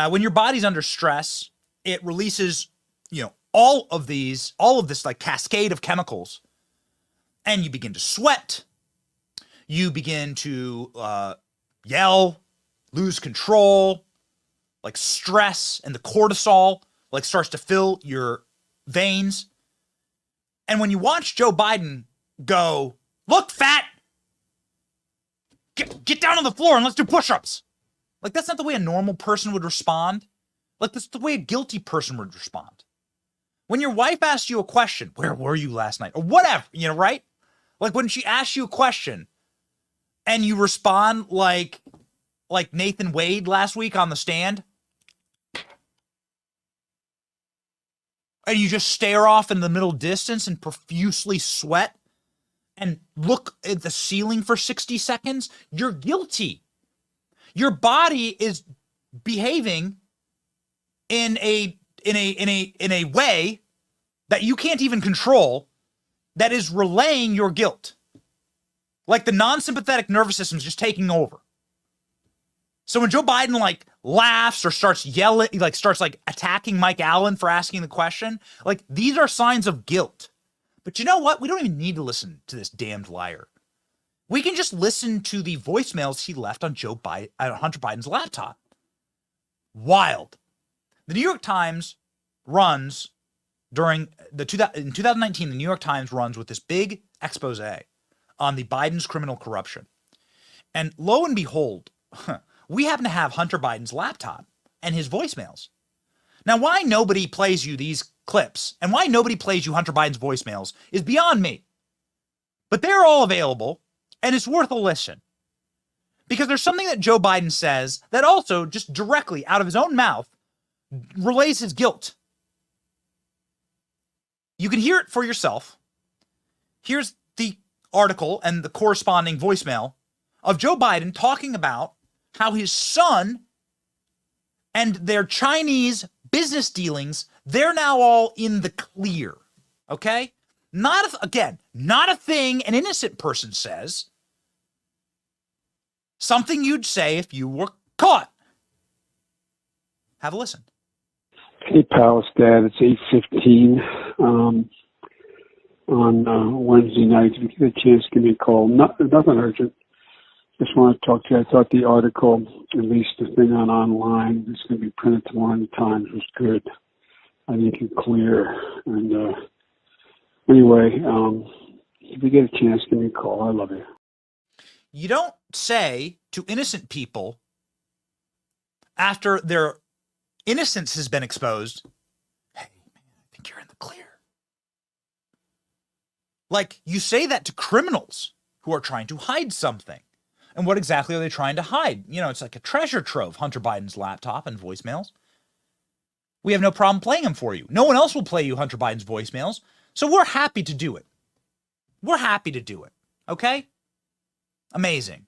when your body's under stress, it releases, all of this like cascade of chemicals, and you begin to sweat. You begin to yell, lose control, like stress, and the cortisol like starts to fill your veins. And when you watch Joe Biden go, "Look, fat, get down on the floor and let's do push-ups," like that's not the way a normal person would respond. Like that's the way a guilty person would respond. When your wife asks you a question, "Where were you last night?" or whatever, right? Like when she asks you a question and you respond like Nathan Wade last week on the stand, and you just stare off in the middle distance and profusely sweat and look at the ceiling for 60 seconds, you're guilty. Your body is behaving in a way that you can't even control, that is relaying your guilt. Like the non-sympathetic nervous system is just taking over. So when Joe Biden like laughs or starts yelling, like starts like attacking Mike Allen for asking the question, like these are signs of guilt. But you know what? We don't even need to listen to this damned liar. We can just listen to the voicemails he left on Hunter Biden's laptop. Wild. The New York Times runs in 2019, the New York Times runs with this big expose on the Biden's criminal corruption. And lo and behold, we happen to have Hunter Biden's laptop and his voicemails. Now, why nobody plays you these clips and why nobody plays you Hunter Biden's voicemails is beyond me. But they're all available, and it's worth a listen. Because there's something that Joe Biden says that also just directly out of his own mouth relays his guilt. You can hear it for yourself. Here's the article and the corresponding voicemail of Joe Biden talking about how his son and their Chinese business dealings, they're now all in the clear. Okay? Not a thing an innocent person says. Something you'd say if you were caught. Have a listen. Hey, pal, it's Dad. It's 8:15 on Wednesday night. If you get a chance, give me a call. Nothing urgent. Just want to talk to you. I thought the article, at least the thing online, it's going to be printed tomorrow in the Times, was good. I think it's clear. And anyway, if you get a chance, give me a call. I love you. You don't say to innocent people after their innocence has been exposed, "Hey, man, I think you're in the clear." Like, you say that to criminals who are trying to hide something. And what exactly are they trying to hide? It's like a treasure trove, Hunter Biden's laptop and voicemails. We have no problem playing them for you. No one else will play you Hunter Biden's voicemails, so we're happy to do it. We're happy to do it, okay? Amazing.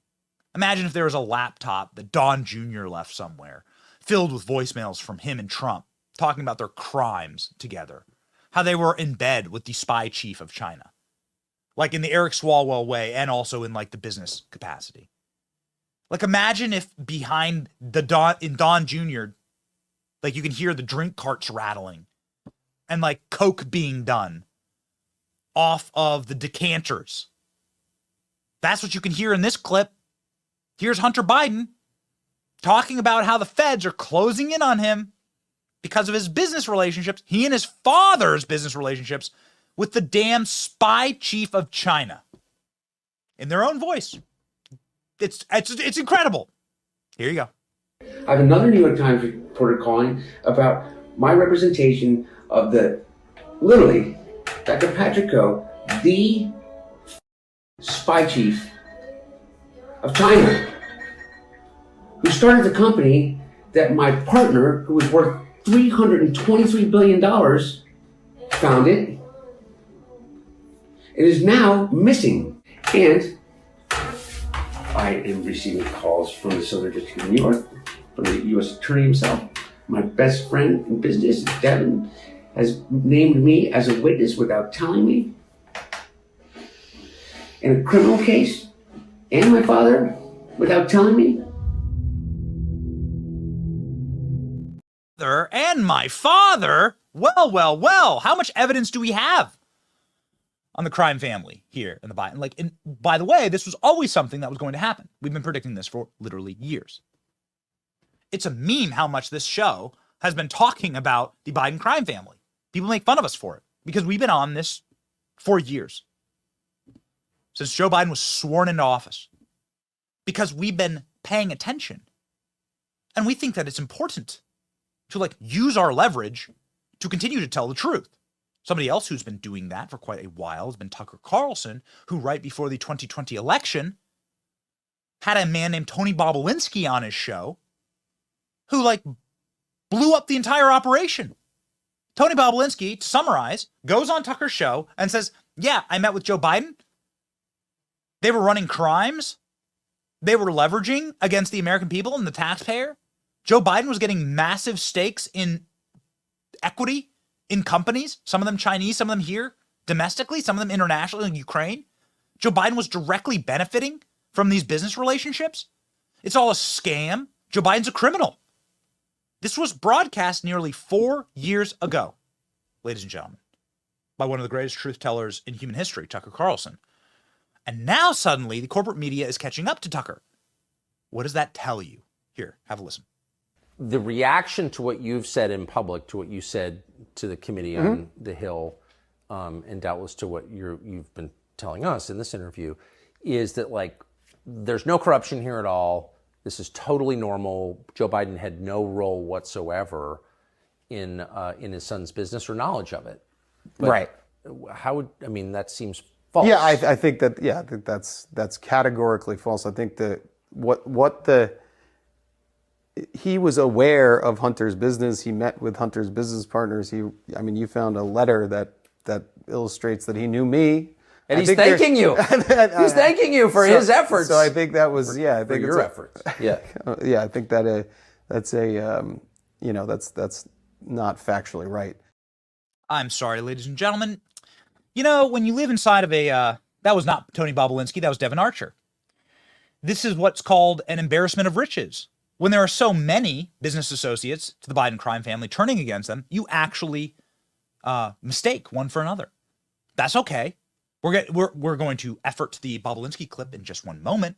Imagine if there was a laptop that Don Jr. left somewhere, filled with voicemails from him and Trump, talking about their crimes together, how they were in bed with the spy chief of China, like in the Eric Swalwell way and also in like the business capacity. Like imagine if behind in Don Jr., like you can hear the drink carts rattling and like Coke being done off of the decanters. That's what you can hear in this clip. Here's Hunter Biden talking about how the feds are closing in on him because of his business relationships, he and his father's business relationships with the damn spy chief of China. In their own voice. It's incredible. Here you go. I have another New York Times reporter calling about my representation of literally, Dr. Patrick Koh, the spy chief of China, who started the company that my partner, who was worth $323 billion, found it. It is now missing. And I am receiving calls from the Southern District of New York, from the U.S. Attorney himself. My best friend in business, Devin, has named me as a witness without telling me in a criminal case, and my father without telling me. And my father? Well, how much evidence do we have on the crime family here in the Biden? Like, and by the way, this was always something that was going to happen. We've been predicting this for literally years. It's a meme how much this show has been talking about the Biden crime family. People make fun of us for it because we've been on this for years. Since Joe Biden was sworn into office. Because we've been paying attention. And we think that it's important to use our leverage to continue to tell the truth. Somebody else who's been doing that for quite a while has been Tucker Carlson, who right before the 2020 election had a man named Tony Bobulinski on his show who blew up the entire operation. Tony Bobulinski, to summarize, goes on Tucker's show and says, yeah, I met with Joe Biden. They were running crimes. They were leveraging against the American people and the taxpayer. Joe Biden was getting massive stakes in equity in companies, some of them Chinese, some of them here domestically, some of them internationally in Ukraine. Joe Biden was directly benefiting from these business relationships. It's all a scam. Joe Biden's a criminal. This was broadcast nearly 4 years ago, ladies and gentlemen, by one of the greatest truth tellers in human history, Tucker Carlson. And now suddenly the corporate media is catching up to Tucker. What does that tell you? Here, have a listen. The reaction to what you've said in public, to what you said to the committee on the Hill, and doubtless to what you've been telling us in this interview, is that there's no corruption here at all. This is totally normal. Joe Biden had no role whatsoever in his son's business or knowledge of it. But right. That seems false. Yeah, I think that's categorically false. I think that he was aware of Hunter's business. He met with Hunter's business partners. You found a letter that illustrates that he knew me. And he's thanking you. He's thanking you for his efforts. So I think that was, I think your efforts. Yeah. Yeah, I think that that's not factually right. I'm sorry, ladies and gentlemen. When you live inside of that was not Tony Bobulinski, that was Devin Archer. This is what's called an embarrassment of riches. When there are so many business associates to the Biden crime family turning against them, you actually mistake one for another. That's okay. We're going to effort the Bobulinski clip in just one moment.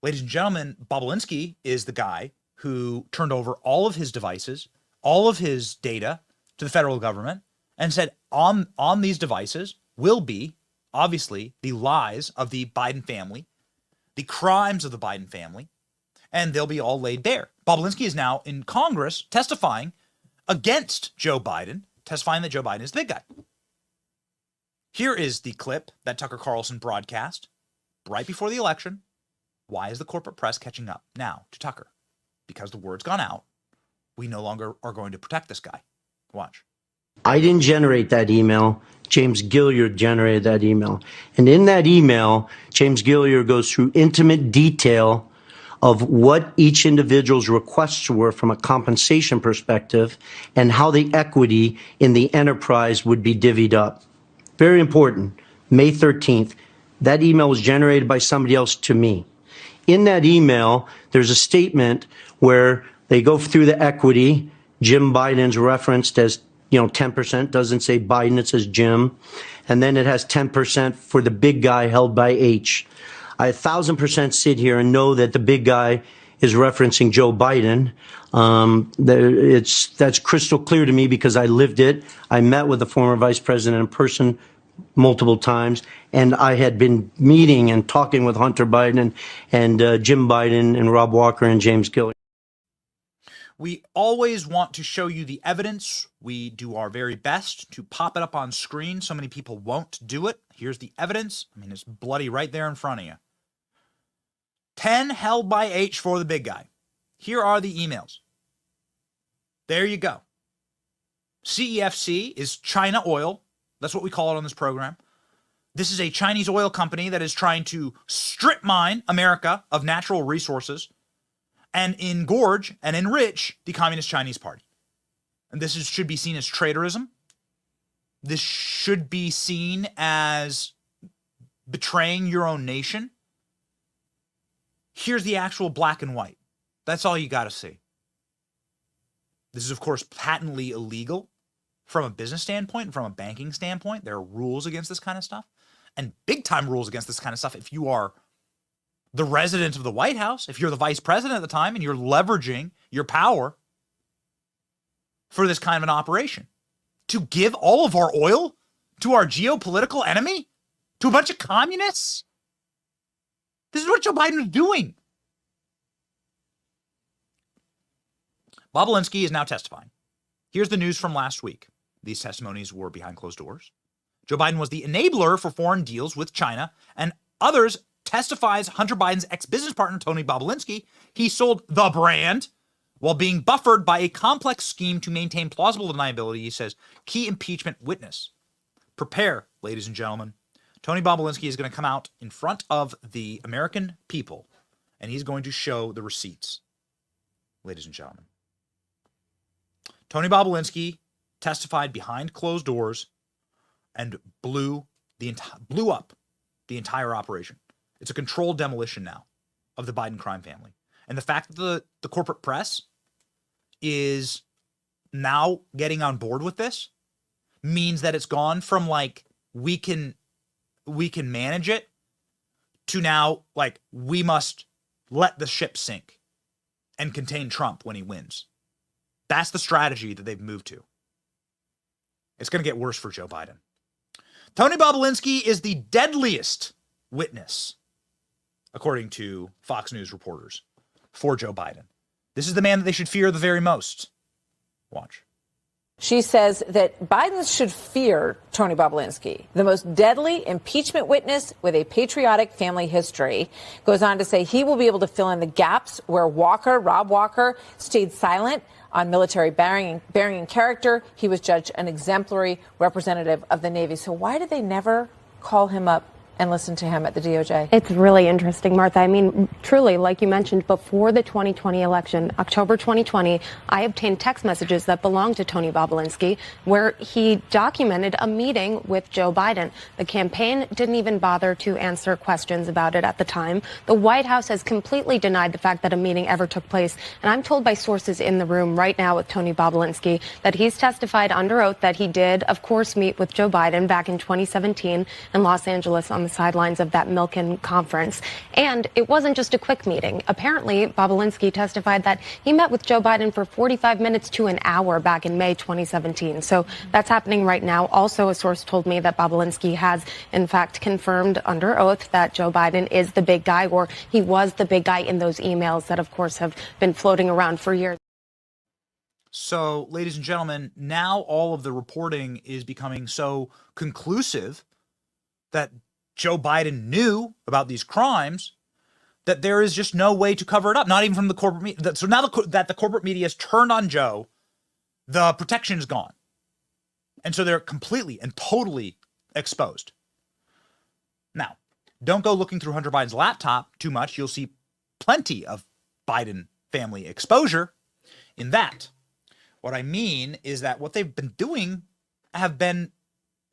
Ladies and gentlemen, Bobulinski is the guy who turned over all of his devices, all of his data to the federal government and said on these devices will be, obviously, the lies of the Biden family, the crimes of the Biden family, and they'll be all laid bare. Bobulinski is now in Congress testifying against Joe Biden, testifying that Joe Biden is the big guy. Here is the clip that Tucker Carlson broadcast right before the election. Why is the corporate press catching up now to Tucker? Because the word's gone out. We no longer are going to protect this guy. Watch. I didn't generate that email. James Gilliard generated that email. And in that email, James Gilliard goes through intimate detail of what each individual's requests were from a compensation perspective and how the equity in the enterprise would be divvied up. Very important. May 13th, that email was generated by somebody else to me. In that email, there's a statement where they go through the equity. Jim Biden's referenced as 10%, doesn't say Biden, it says Jim. And then it has 10% for the big guy held by H. I 1,000% sit here and know that the big guy is referencing Joe Biden. That's crystal clear to me because I lived it. I met with the former vice president in person multiple times, and I had been meeting and talking with Hunter Biden and Jim Biden and Rob Walker and James Gilliard. We always want to show you the evidence. We do our very best to pop it up on screen. So many people won't do it. Here's the evidence. It's bloody right there in front of you. 10 held by H for the big guy. Here are the emails. There you go. CEFC is China Oil. That's what we call it on this program. This is a Chinese oil company that is trying to strip mine America of natural resources and engorge and enrich the Communist Chinese Party. And this should be seen as traitorism. This should be seen as betraying your own nation. Here's the actual black and white. That's all you got to see. This is, of course, patently illegal from a business standpoint and from a banking standpoint. There are rules against this kind of stuff, and big-time rules against this kind of stuff if you are the resident of the White House, if you're the vice president at the time and you're leveraging your power for this kind of an operation. To give all of our oil to our geopolitical enemy? To a bunch of communists? This is what Joe Biden is doing. Bobulinski is now testifying. Here's the news from last week. These testimonies were behind closed doors. Joe Biden was the enabler for foreign deals with China, and others testifies Hunter Biden's ex-business partner, Tony Bobulinski, he sold the brand while being buffered by a complex scheme to maintain plausible deniability, he says, key impeachment witness. Prepare, ladies and gentlemen. Tony Bobulinski is going to come out in front of the American people, and he's going to show the receipts, ladies and gentlemen. Tony Bobulinski testified behind closed doors and blew up the entire operation. It's a controlled demolition now of the Biden crime family. And the fact that the corporate press is now getting on board with this means that it's gone from like, we can manage it to now like, we must let the ship sink and contain Trump when he wins. That's the strategy that they've moved to. It's going to get worse for Joe Biden. Tony Bobulinski is the deadliest witness, according to Fox News reporters, for Joe Biden. This is the man that they should fear the very most. Watch. She says that Biden should fear Tony Bobulinski, the most deadly impeachment witness with a patriotic family history. Goes on to say he will be able to fill in the gaps where Rob Walker, stayed silent on military bearing and character. He was judged an exemplary representative of the Navy. So why did they never call him up and listen to him at the DOJ? It's really interesting, Martha. I mean, truly, like you mentioned, before the 2020 election, October 2020, I obtained text messages that belonged to Tony Bobulinski where he documented a meeting with Joe Biden. The campaign didn't even bother to answer questions about it at the time. The White House has completely denied the fact that a meeting ever took place. And I'm told by sources in the room right now with Tony Bobulinski that he's testified under oath that he did, of course, meet with Joe Biden back in 2017 in Los Angeles on the sidelines of that Milken conference. And it wasn't just a quick meeting. Apparently, Bobulinski testified that he met with Joe Biden for 45 minutes to an hour back in May 2017. So that's happening right now. Also, a source told me that Bobulinski has, in fact, confirmed under oath that Joe Biden is the big guy, or he was the big guy in those emails that, of course, have been floating around for years. So, ladies and gentlemen, now all of the reporting is becoming so conclusive that Joe Biden knew about these crimes that there is just no way to cover it up, not even from the corporate media. So now that the corporate media has turned on Joe, the protection is gone. And so they're completely and totally exposed. Now, don't go looking through Hunter Biden's laptop too much. You'll see plenty of Biden family exposure in that. What I mean is that what they've been doing have been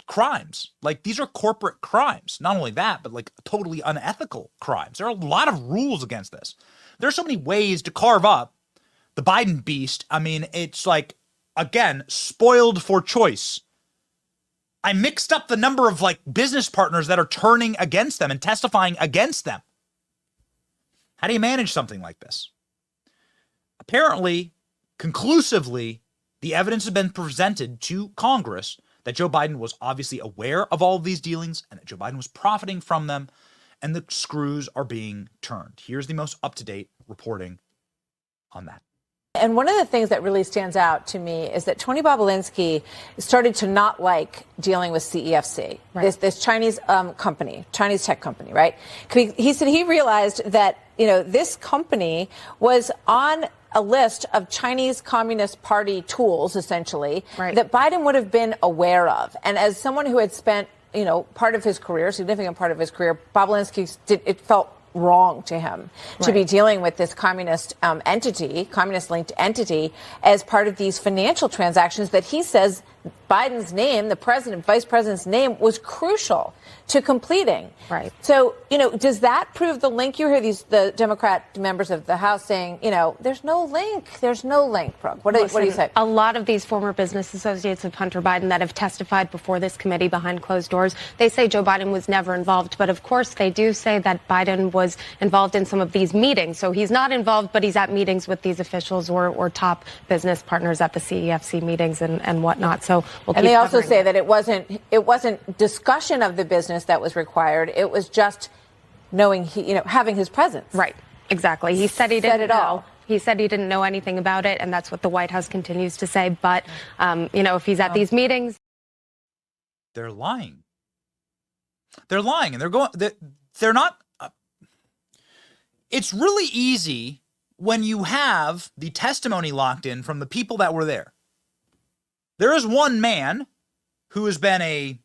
crimes. Like, these are corporate crimes. Not only that, but like totally unethical crimes. There are a lot of rules against this. There are so many ways to carve up the Biden beast. I mean, it's like, again, spoiled for choice. I mixed up the number of like business partners that are turning against them and testifying against them. How do you manage something like this? Apparently, conclusively, the evidence has been presented to Congress that Joe Biden was obviously aware of all of these dealings and that Joe Biden was profiting from them, and the screws are being turned. Here's the most up-to-date reporting on that. And one of the things that really stands out to me is that Tony Bobulinski started to not like dealing with CEFC, this Chinese company, Chinese tech company, right? He said he realized that, this company was on a list of Chinese Communist Party tools, essentially, that Biden would have been aware of. And as someone who had spent, part of his career, significant part of his career, Bobulinski it felt wrong to him to be dealing with this communist communist-linked entity as part of these financial transactions that he says Biden's name, the president, vice president's name, was crucial to completing. Right. So, does that prove the link? You hear the Democrat members of the House saying, there's no link. There's no link, Brooke. What do you say? A lot of these former business associates of Hunter Biden that have testified before this committee behind closed doors, they say Joe Biden was never involved. But of course, they do say that Biden was involved in some of these meetings. So he's not involved, but he's at meetings with these officials or top business partners at the CEFC meetings and whatnot. So we'll and they also say that it wasn't discussion of the business that was required. It was just knowing having his presence. Right. Exactly. He said he didn't know. He said he didn't know anything about it, and that's what the White House continues to say. But, if he's at these meetings. They're lying. They're lying, and they're not. It's really easy when you have the testimony locked in from the people that were there. There is one man who has been a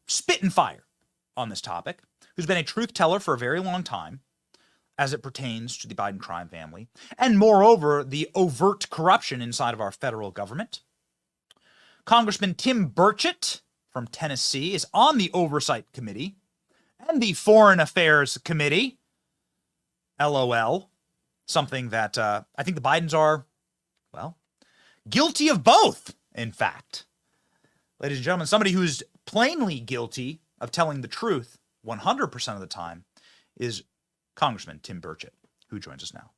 spit and fire on this topic, who's been a truth teller for a very long time as it pertains to the Biden crime family, and moreover, the overt corruption inside of our federal government. Congressman Tim Burchett from Tennessee is on the Oversight Committee and the Foreign Affairs Committee. LOL. Something that I think the Bidens are, guilty of both, in fact. Ladies and gentlemen, somebody who's plainly guilty of telling the truth 100% of the time is Congressman Tim Burchett, who joins us now.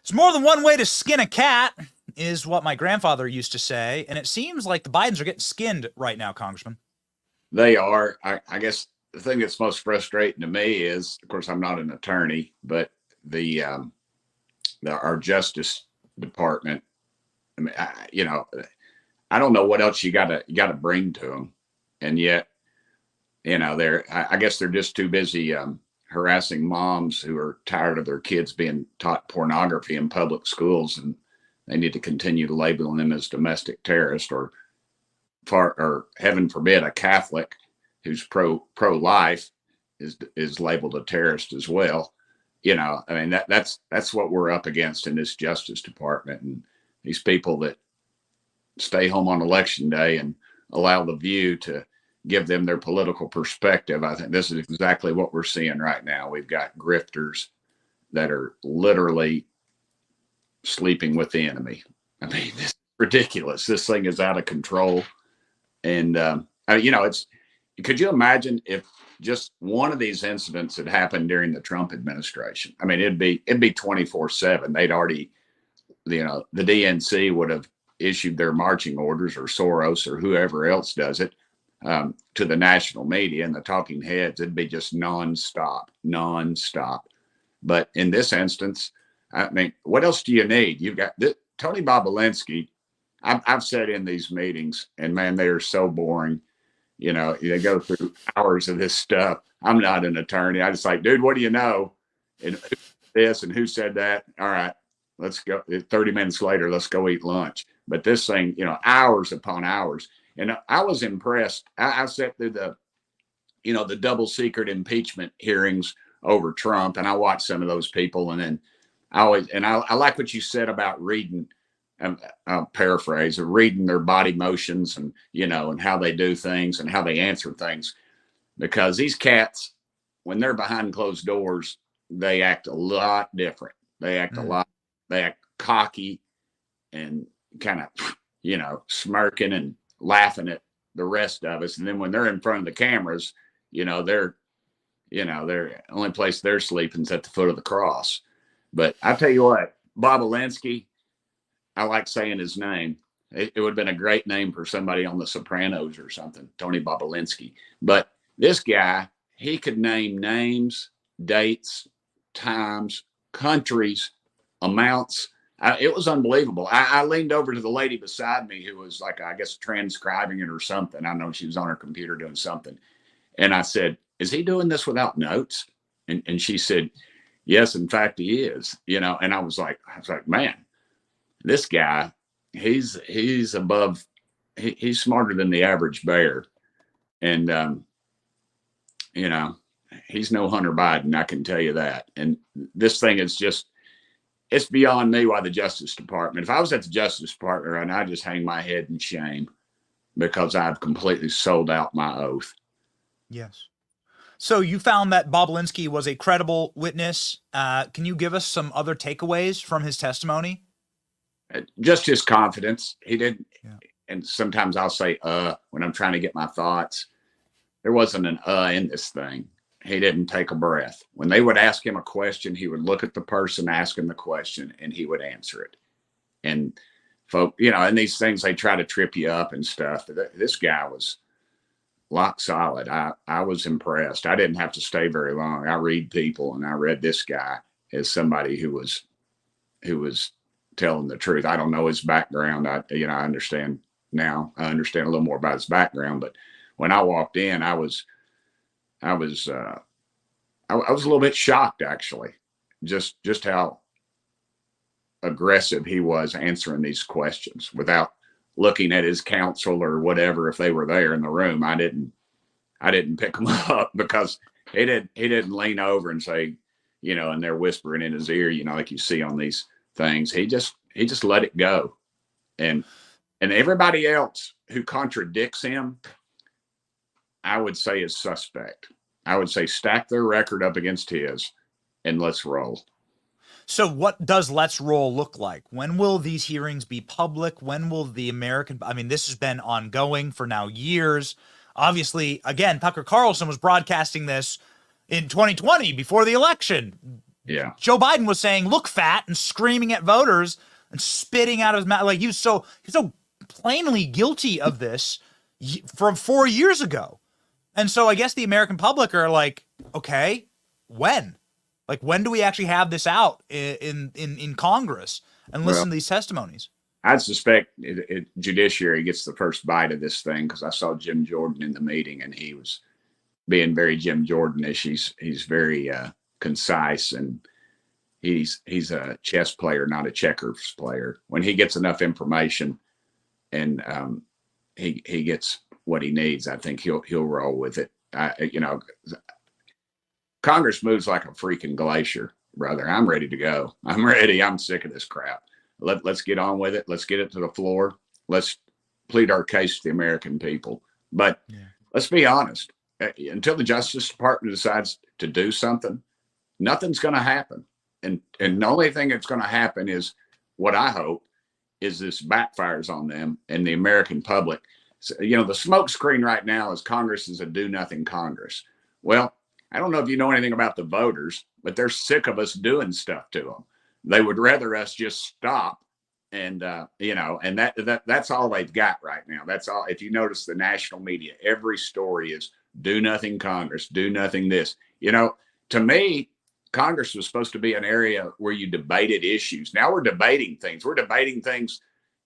There's more than one way to skin a cat, is what my grandfather used to say, and it seems like the Bidens are getting skinned right now, Congressman. They are. I guess the thing that's most frustrating to me is, of course, I'm not an attorney, but our Justice Department. I mean, I don't know what else you got to bring to them, and yet, I guess they're just too busy harassing moms who are tired of their kids being taught pornography in public schools, and they need to continue labeling them as domestic terrorists, or heaven forbid, a Catholic who's pro-life is labeled a terrorist as well. That's what we're up against in this Justice Department, and these people that stay home on election day and allow the View to give them their political perspective. I think this is exactly what we're seeing right now. We've got grifters that are literally sleeping with the enemy. I mean, this is ridiculous. This thing is out of control. And, could you imagine if just one of these incidents had happened during the Trump administration? I mean, it'd be 24/7. They'd already, the DNC would have issued their marching orders, or Soros or whoever else does it, to the national media and the talking heads. It'd be just nonstop. But in this instance, I mean, what else do you need? You've got Tony Bobulinski. I've sat in these meetings, and man, they are so boring. They go through hours of this stuff. I'm not an attorney. I just like, dude, what do you know? And this and who said that? All right, let's go. 30 minutes later, let's go eat lunch. But this thing, hours upon hours. And I was impressed. I sat through the double secret impeachment hearings over Trump, and I watched some of those people. And then I like what you said about reading. I'll paraphrase, reading their body motions and, and how they do things and how they answer things, because these cats, when they're behind closed doors, they act a lot different. They act they act cocky and kind of, smirking and laughing at the rest of us. And then when they're in front of the cameras, they're only place they're sleeping is at the foot of the cross. But I tell you what, Bobulinski, I like saying his name. It would have been a great name for somebody on The Sopranos or something, Tony Bobulinski. But This guy, he could name names, dates, times, countries, amounts. It was unbelievable. I leaned over to the lady beside me who was like, I guess, transcribing it or something. I know she was on her computer doing something. And I said, is he doing this without notes? And she said, yes, in fact, he is, you know. And I was like, man, this guy, he's above, he's smarter than the average bear. And, you know, he's no Hunter Biden, I can tell you that. And this thing is just, it's beyond me why the Justice Department, if I was at the Justice Department right now, I'd just hang my head in shame because I've completely sold out my oath. Yes. So you found that Bobulinski was a credible witness. Can you give us some other takeaways from his testimony? Just his confidence. He didn't, and sometimes I'll say, when I'm trying to get my thoughts. There wasn't an in this thing. He didn't take a breath. When they would ask him a question, he would look at the person asking the question and he would answer it. And folk, you know, and these things, they try to trip you up and stuff. This guy was lock solid. I was impressed. I didn't have to stay very long. I read people, and I read this guy as somebody who was telling the truth. I don't know his background. I understand now. I understand a little more about his background, but when I walked in, I was a little bit shocked, actually, just how aggressive he was answering these questions without looking at his counsel or whatever. If they were there in the room, I didn't pick him up because he didn't lean over and say, you know, and they're whispering in his ear, you know, like you see on these things. He just let it go, and everybody else who contradicts him, I would say, is suspect. I would say stack their record up against his and let's roll. So what does let's roll look like? When will these hearings be public? When will the American, I mean, this has been ongoing for now years. Obviously, again, Tucker Carlson was broadcasting this in 2020 before the election. Yeah. Joe Biden was saying, look fat, and screaming at voters and spitting out of his mouth. Like he's so plainly guilty of this from 4 years ago. And so I guess the American public are like, okay, when? Like, when do we actually have this out in Congress and listen to these testimonies? I'd suspect judiciary gets the first bite of this thing because I saw Jim Jordan in the meeting and he was being very Jim Jordan-ish. He's very concise, and he's a chess player, not a checkers player. When he gets enough information and he gets what he needs, I think he'll roll with it. You know, Congress moves like a freaking glacier, brother. I'm ready to go. I'm ready. I'm sick of this crap. Let's get on with it. Let's get it to the floor. Let's plead our case to the American people. But let's be honest. Until the Justice Department decides to do something, nothing's going to happen. And the only thing that's going to happen is what I hope is this backfires on them and the American public. So, you know, the smoke screen right now is Congress is a do-nothing Congress. Well, I don't know if you know anything about the voters, but they're sick of us doing stuff to them. They would rather us just stop, and you know, and that's all they've got right now. That's all. If you notice the national media, every story is do nothing Congress, do nothing this. You know, to me, Congress was supposed to be an area where you debated issues. Now we're debating things. We're debating things,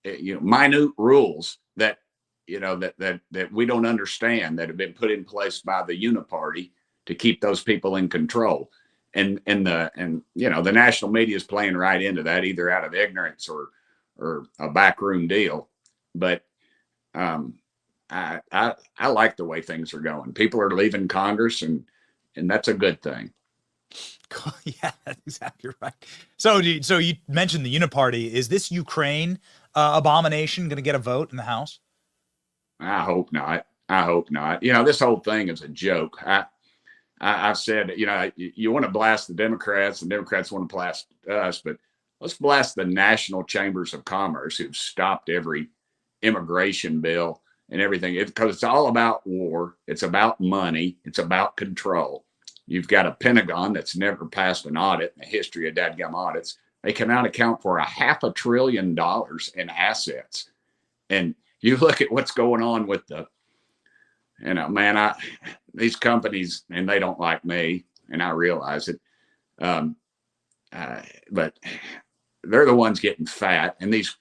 you know, minute rules that, you know, that we don't understand, that have been put in place by the uniparty to keep those people in control. And you know, the national media is playing right into that, either out of ignorance or a backroom deal. But I like the way things are going. People are leaving Congress, and that's a good thing. Yeah, that's exactly right. So you mentioned the uniparty. Is this Ukraine abomination going to get a vote in the House? I hope not. I hope not. You know, this whole thing is a joke. I've said, you know, you want to blast the Democrats, and Democrats want to blast us, but let's blast the national chambers of commerce who've stopped every immigration bill and everything, because it's all about war. It's about money. It's about control. You've got a Pentagon that's never passed an audit in the history of dadgum audits. They cannot account for $500 billion in assets. And you look at what's going on with You know, man, these companies, and they don't like me, and I realize it. But they're the ones getting fat, and these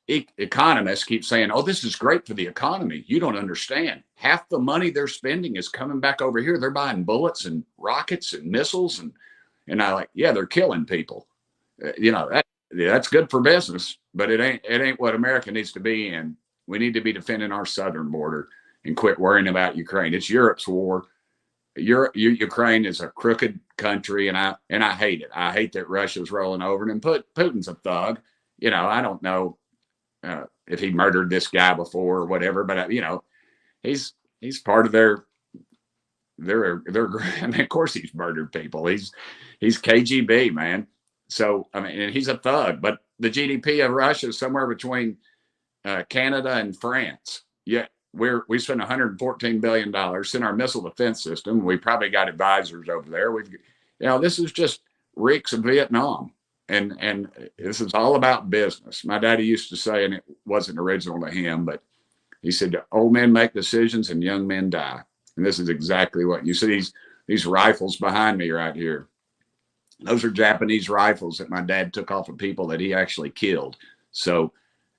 economists keep saying, "Oh, this is great for the economy." You don't understand. Half the money they're spending is coming back over here. They're buying bullets and rockets and missiles, and I like, yeah, they're killing people. You know, that's good for business, but it ain't what America needs to be in. We need to be defending our southern border and quit worrying about Ukraine. It's Europe's war. Ukraine is a crooked country, and I hate it. I hate that Russia's rolling over, and Putin's a thug. You know, I don't know if he murdered this guy before or whatever, but you know, he's part of their. I mean, of course he's murdered people. He's KGB, man. So I mean, and he's a thug. But the GDP of Russia is somewhere between Canada and France. Yet we spend $114 billion in our missile defense system. We probably got advisors over there. This is just reeks of Vietnam. And this is all about business. My daddy used to say, and it wasn't original to him, but he said, old men make decisions and young men die. And this is exactly what you see. These rifles behind me right here. Those are Japanese rifles that my dad took off of people that he actually killed. So,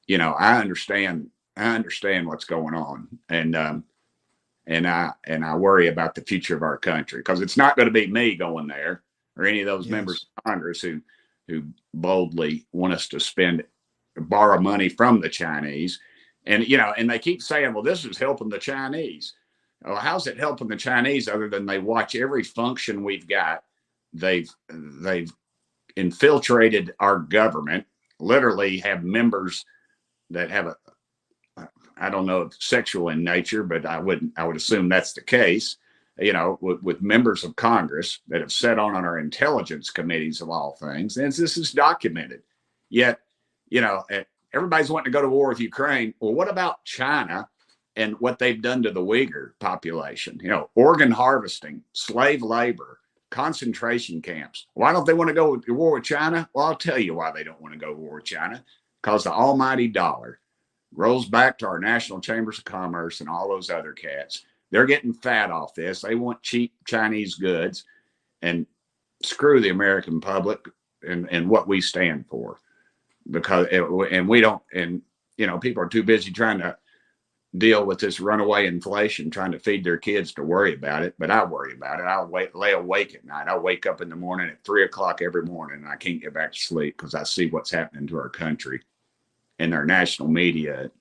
you know, I understand what's going on. And I worry about the future of our country, because it's not going to be me going there or any of those members of Congress who boldly want us to borrow money from the Chinese. And, you know, and they keep saying, well, this is helping the Chinese. Well, how's it helping the Chinese other than they watch every function we've got? They've infiltrated our government, literally have members that have I don't know if sexual in nature, but I would assume that's the case, you know, with members of Congress that have sat on our intelligence committees of all things. And this is documented. Yet, you know, everybody's wanting to go to war with Ukraine. Well, what about China and what they've done to the Uyghur population? You know, organ harvesting, slave labor, concentration camps. Why don't they want to go to war with China? Well, I'll tell you why they don't want to go to war with China. Because the almighty dollar rolls back to our national chambers of commerce and all those other cats. They're getting fat off this. They want cheap Chinese goods, and screw the American public and what we stand for. Because we don't, and you know, people are too busy trying to deal with this runaway inflation, trying to feed their kids to worry about it. But I worry about it. I'll lay awake at night. I wake up in the morning at 3 o'clock every morning, and I can't get back to sleep because I see what's happening to our country, and our national media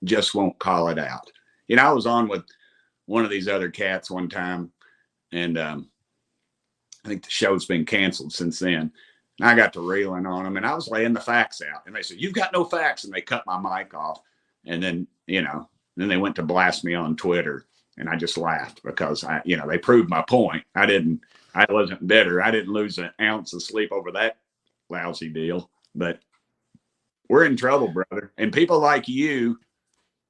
just won't call it out. You know, I was on with one of these other cats one time, and I think the show's been canceled since then. And I got to reeling on them, and I was laying the facts out, and they said, "You've got no facts," and they cut my mic off. And then, you know, then they went to blast me on Twitter, and I just laughed because they proved my point. I wasn't bitter. I didn't lose an ounce of sleep over that lousy deal, but we're in trouble, brother. And people like you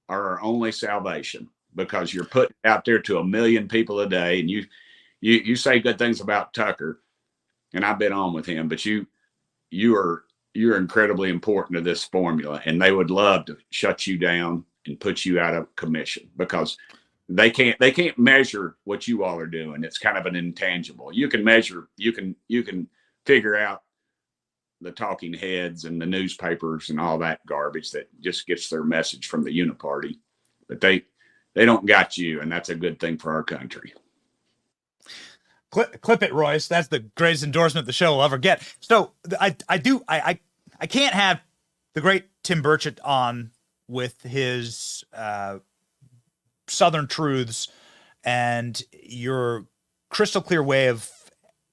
are our only salvation, because you're putting out there to 1 million people a day, and you say good things about Tucker, and I've been on with him, but you're incredibly important to this formula, and they would love to shut you down and put you out of commission, because they can't measure what you all are doing. It's kind of an intangible. You can measure, you can figure out the talking heads and the newspapers and all that garbage that just gets their message from the uniparty, but they don't got you, and that's a good thing for our country. Clip it, Royce. That's the greatest endorsement the show will ever get. So I can't have the great Tim Burchett on with his Southern truths and your crystal clear way of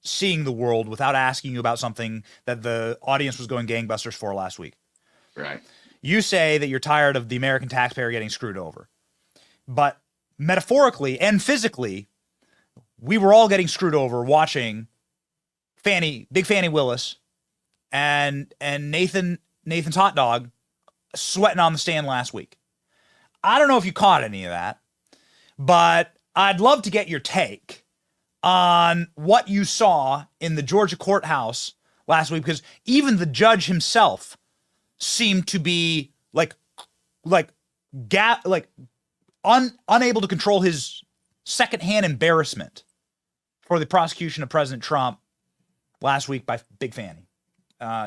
seeing the world without asking you about something that the audience was going gangbusters for last week. Right. You say that you're tired of the American taxpayer getting screwed over, but metaphorically and physically, we were all getting screwed over watching Big Fanny Willis and Nathan's hot dog sweating on the stand last week. I don't know if you caught any of that, but I'd love to get your take on what you saw in the Georgia courthouse last week, because even the judge himself seemed to be like unable to control his secondhand embarrassment for the prosecution of President Trump last week by Big Fanny.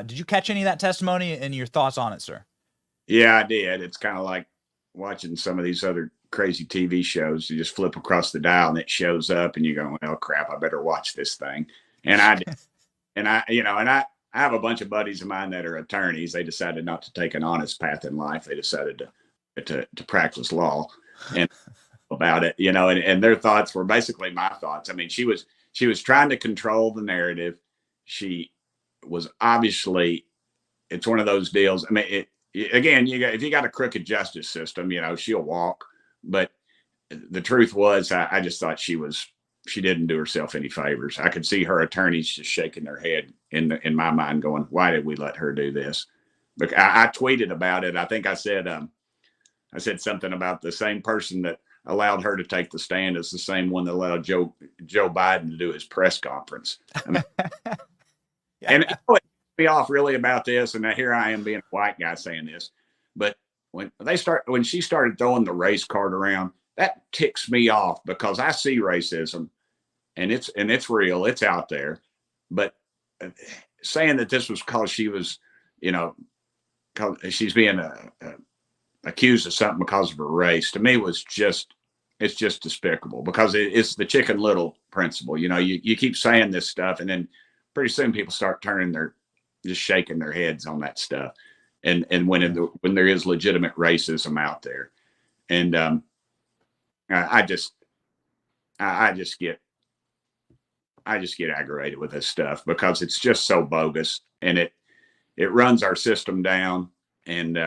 Did you catch any of that testimony and your thoughts on it, sir? Yeah, I did. It's kind of like watching some of these other crazy TV shows. You just flip across the dial and it shows up and you go, well, crap, I better watch this thing. And I did. And I have a bunch of buddies of mine that are attorneys. They decided not to take an honest path in life. They decided to practice law and about it, and their thoughts were basically my thoughts. I mean, she was trying to control the narrative. She was obviously, it's one of those deals. I mean, if you got a crooked justice system, she'll walk. But the truth was, I just thought she didn't do herself any favors. I could see her attorneys just shaking their head in my mind going, why did we let her do this? But I tweeted about it. I think I said something about the same person that allowed her to take the stand is the same one that allowed Joe Biden to do his press conference. I mean, and it put me off really about this. And here I am being a white guy saying this, but when she started throwing the race card around, that ticks me off because I see racism and it's real, it's out there. But saying that this was because she was, because she's being accused of something because of her race, to me it's just despicable because it's the Chicken Little principle. You keep saying this stuff and then pretty soon people start just shaking their heads on that stuff. And when there is legitimate racism out there. And I just get aggravated with this stuff because it's just so bogus and it runs our system down. And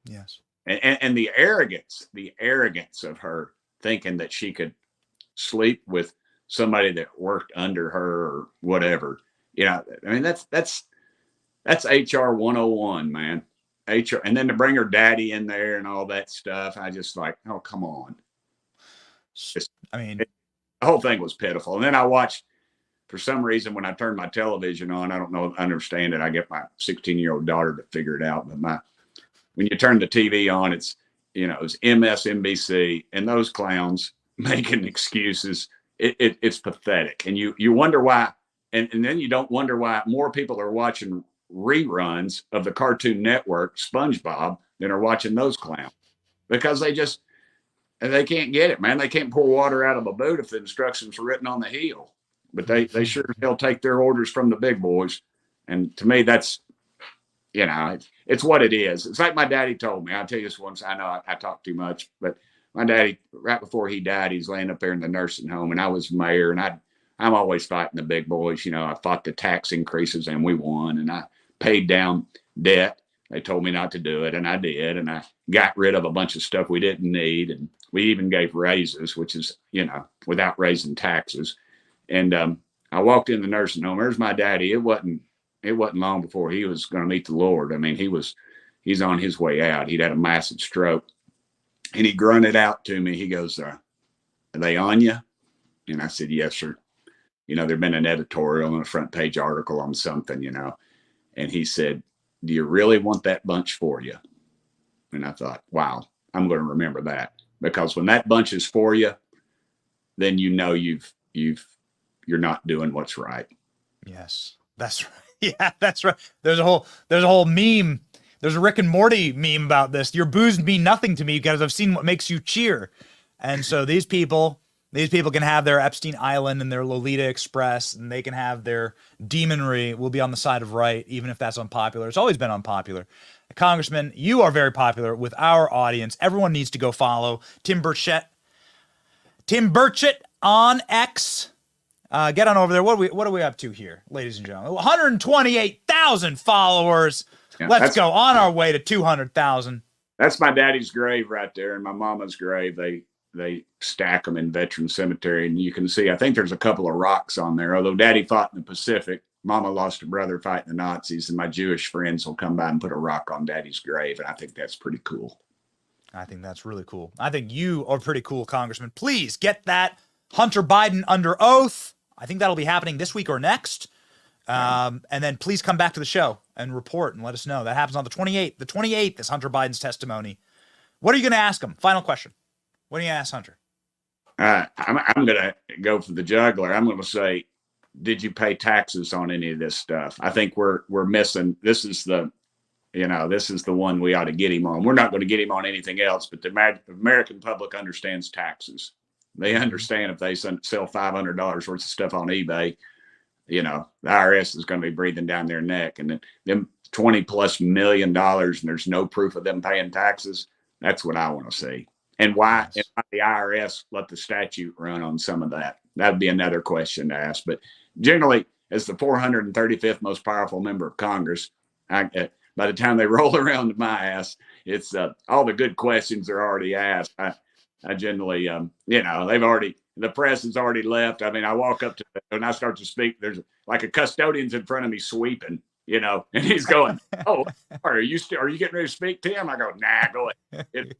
yes. And the arrogance of her thinking that she could sleep with somebody that worked under her or whatever. I mean, that's HR 101, man. HR, and then to bring her daddy in there and all that stuff. I just like, oh, come on. The whole thing was pitiful. And then I watched, for some reason, when I turned my television on, I don't understand it. I get my 16-year-old daughter to figure it out. But when you turn the TV on, it's MSNBC and those clowns making excuses. It's pathetic. And you wonder why. And then you don't wonder why more people are watching reruns of the Cartoon Network, SpongeBob, than are watching those clowns. Because they can't get it, man. They can't pour water out of a boot if the instructions are written on the heel. But they sure as hell take their orders from the big boys. And to me, that's, it's what it is. It's like my daddy told me. I'll tell you this once. I know I talk too much, but my daddy, right before he died, he's laying up there in the nursing home, and I was mayor, and I'm always fighting the big boys. I fought the tax increases, and we won, and I paid down debt. They told me not to do it, and I did, and I got rid of a bunch of stuff we didn't need, and we even gave raises, which is, without raising taxes. And I walked in the nursing home. There's my daddy. It wasn't long before he was going to meet the Lord. I mean, he's on his way out. He'd had a massive stroke, and he grunted out to me. He goes, "Are they on you?" And I said, "Yes, sir." There'd been an editorial and a front page article on something, and he said, "Do you really want that bunch for you?" And I thought, wow, I'm going to remember that, because when that bunch is for you, then you're not doing what's right. Yes, that's right. Yeah, that's right. There's a whole meme. There's a Rick and Morty meme about this. Your booze mean nothing to me because I've seen what makes you cheer. And so these people can have their Epstein Island and their Lolita Express, and they can have their demonry. Will be on the side of right, even if that's unpopular. It's always been unpopular. Congressman, you are very popular with our audience. Everyone needs to go follow Tim Burchett. Tim Burchett on X. Get on over there. What are we up to here, ladies and gentlemen? 128,000 followers. Yeah, Let's go on our way to 200,000. That's my daddy's grave right there, and my mama's grave. They stack them in Veteran Cemetery, and you can see, I think there's a couple of rocks on there. Although Daddy fought in the Pacific, Mama lost a brother fighting the Nazis, and my Jewish friends will come by and put a rock on Daddy's grave, and I think that's pretty cool. I think that's really cool. I think you are pretty cool, Congressman. Please get that Hunter Biden under oath. I think that'll be happening this week or next. And then please come back to the show and report and let us know. That happens on the 28th. The 28th is Hunter Biden's testimony. What are you going to ask him? Final question. What do you ask Hunter? I'm going to go for the juggler. I'm going to say, did you pay taxes on any of this stuff? I think we're missing. This is the one we ought to get him on. We're not going to get him on anything else, but the American public understands taxes. They understand if they sell $500 worth of stuff on eBay, the IRS is going to be breathing down their neck. And then them $20+ million, and there's no proof of them paying taxes. That's what I want to see. And why the IRS let the statute run on some of that? That'd be another question to ask. But generally, as the 435th most powerful member of Congress, by the time they roll around to my ass, it's all the good questions are already asked. I generally, the press has already left. I mean, I walk up to and I start to speak. There's like a custodian's in front of me sweeping, and he's going, "Oh, are you getting ready to speak, Tim?" I go, "Nah, go ahead."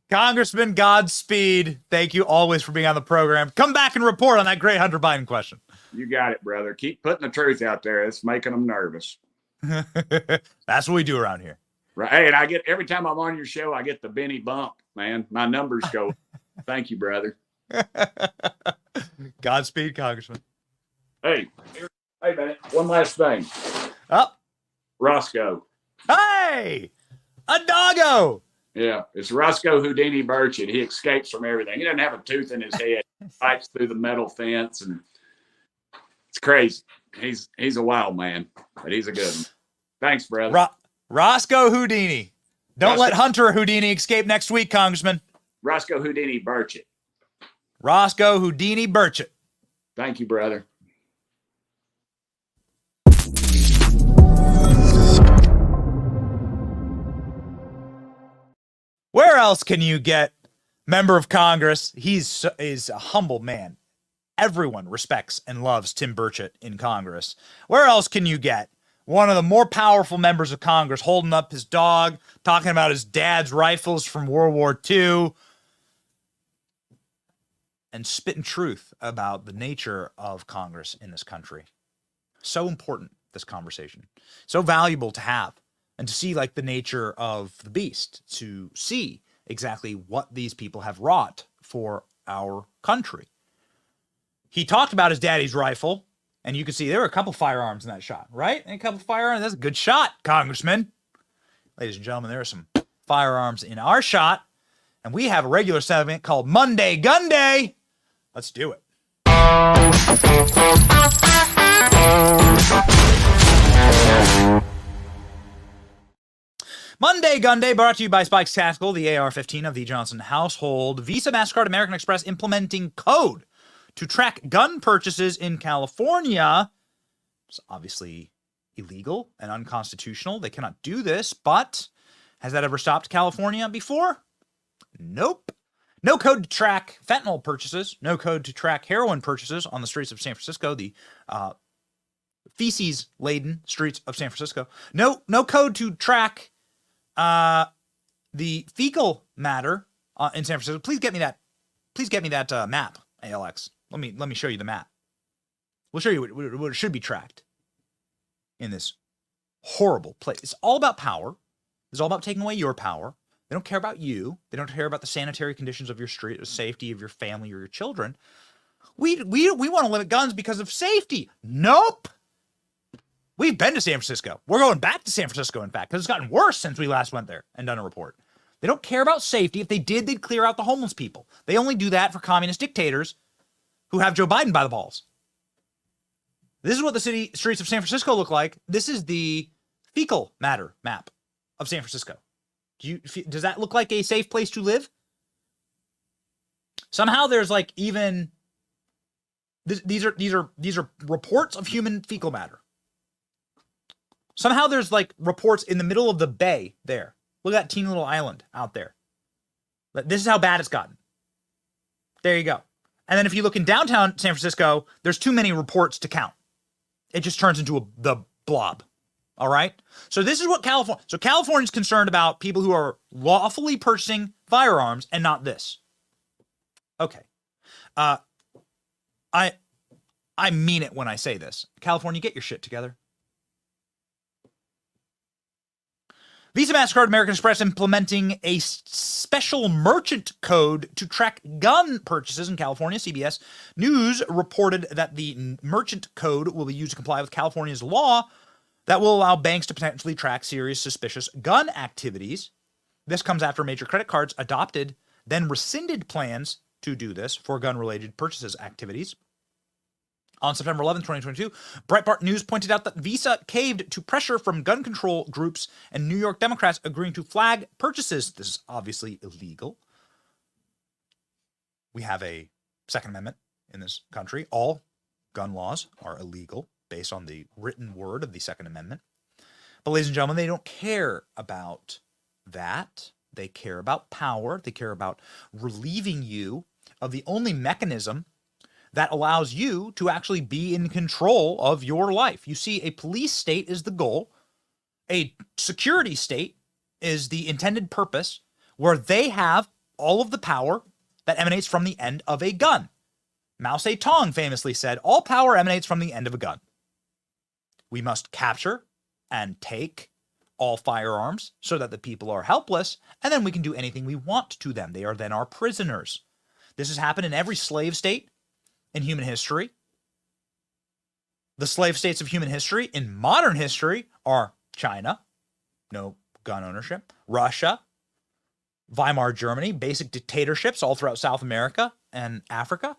Congressman, Godspeed. Thank you always for being on the program. Come back and report on that great Hunter Biden question. You got it, brother. Keep putting the truth out there. It's making them nervous. That's what we do around here. Right. Hey, and every time I'm on your show, I get the Benny bump, man. My numbers go. Thank you, brother. Godspeed, Congressman. Hey, man. One last thing. Up. Roscoe. Hey, a doggo. Yeah, it's Roscoe Houdini Burchett. He escapes from everything. He doesn't have a tooth in his head. He fights through the metal fence, and it's crazy. He's a wild man, but he's a good one. Thanks, brother. Roscoe Houdini. Don't let Hunter Houdini escape next week, Congressman. Roscoe Houdini Burchett. Roscoe Houdini Burchett. Thank you, brother. Where else can you get member of Congress? He's a humble man. Everyone respects and loves Tim Burchett in Congress. Where else can you get one of the more powerful members of Congress holding up his dog, talking about his dad's rifles from World War II, and spitting truth about the nature of Congress in this country? So important, this conversation. So valuable to have. And to see like the nature of the beast, to see exactly what these people have wrought for our country. He talked about his daddy's rifle, and you can see there were a couple firearms in that shot, right? And a couple firearms. That's a good shot, Congressman. Ladies and gentlemen, there are some firearms in our shot, and we have a regular segment called Monday Gun Day. Let's do it. Monday Gun Day brought to you by Spikes Tactical, the AR-15 of the Johnson household. Visa, MasterCard, American Express implementing code to track gun purchases in California. It's obviously illegal and unconstitutional. They cannot do this, but has that ever stopped California before? Nope. No code to track fentanyl purchases. No code to track heroin purchases on the streets of San Francisco, the feces-laden streets of San Francisco. No code to track the fecal matter in San Francisco. Please get me that map, ALX. Let me show you the map. We'll show you what it should be tracked in this horrible place. It's all about power. It's all about taking away your power. They don't care about you. They don't care about the sanitary conditions of your street, the safety of your family or your children. We want to limit guns because of safety. Nope. We've been to San Francisco. We're going back to San Francisco, in fact, because it's gotten worse since we last went there and done a report. They don't care about safety. If they did, they'd clear out the homeless people. They only do that for communist dictators who have Joe Biden by the balls. This is what the streets of San Francisco look like. This is the fecal matter map of San Francisco. Does that look like a safe place to live? Somehow there's like even these are reports of human fecal matter. Somehow there's like reports in the middle of the bay there. Look at that teeny little island out there. This is how bad it's gotten. There you go. And then if you look in downtown San Francisco, there's too many reports to count. It just turns into the blob. All right? So this is what California's concerned about people who are lawfully purchasing firearms and not this. Okay. I mean it when I say this. California, get your shit together. Visa, MasterCard, American Express implementing a special merchant code to track gun purchases in California. CBS News reported that the merchant code will be used to comply with California's law that will allow banks to potentially track serious suspicious gun activities. This comes after major credit cards adopted, then rescinded plans to do this for gun-related purchases activities. On September 11, 2022, Breitbart News pointed out that Visa caved to pressure from gun control groups and New York Democrats agreeing to flag purchases. This is obviously illegal. We have a Second Amendment in this country. All gun laws are illegal based on the written word of the Second Amendment. But ladies and gentlemen, they don't care about that. They care about power. They care about relieving you of the only mechanism that allows you to actually be in control of your life. You see, a police state is the goal. A security state is the intended purpose, where they have all of the power that emanates from the end of a gun. Mao Zedong famously said, all power emanates from the end of a gun. We must capture and take all firearms so that the people are helpless, and then we can do anything we want to them. They are then our prisoners. This has happened in every slave state in human history. The slave states of human history in modern history are China, no gun ownership, Russia, Weimar Germany, basic dictatorships all throughout South America and Africa.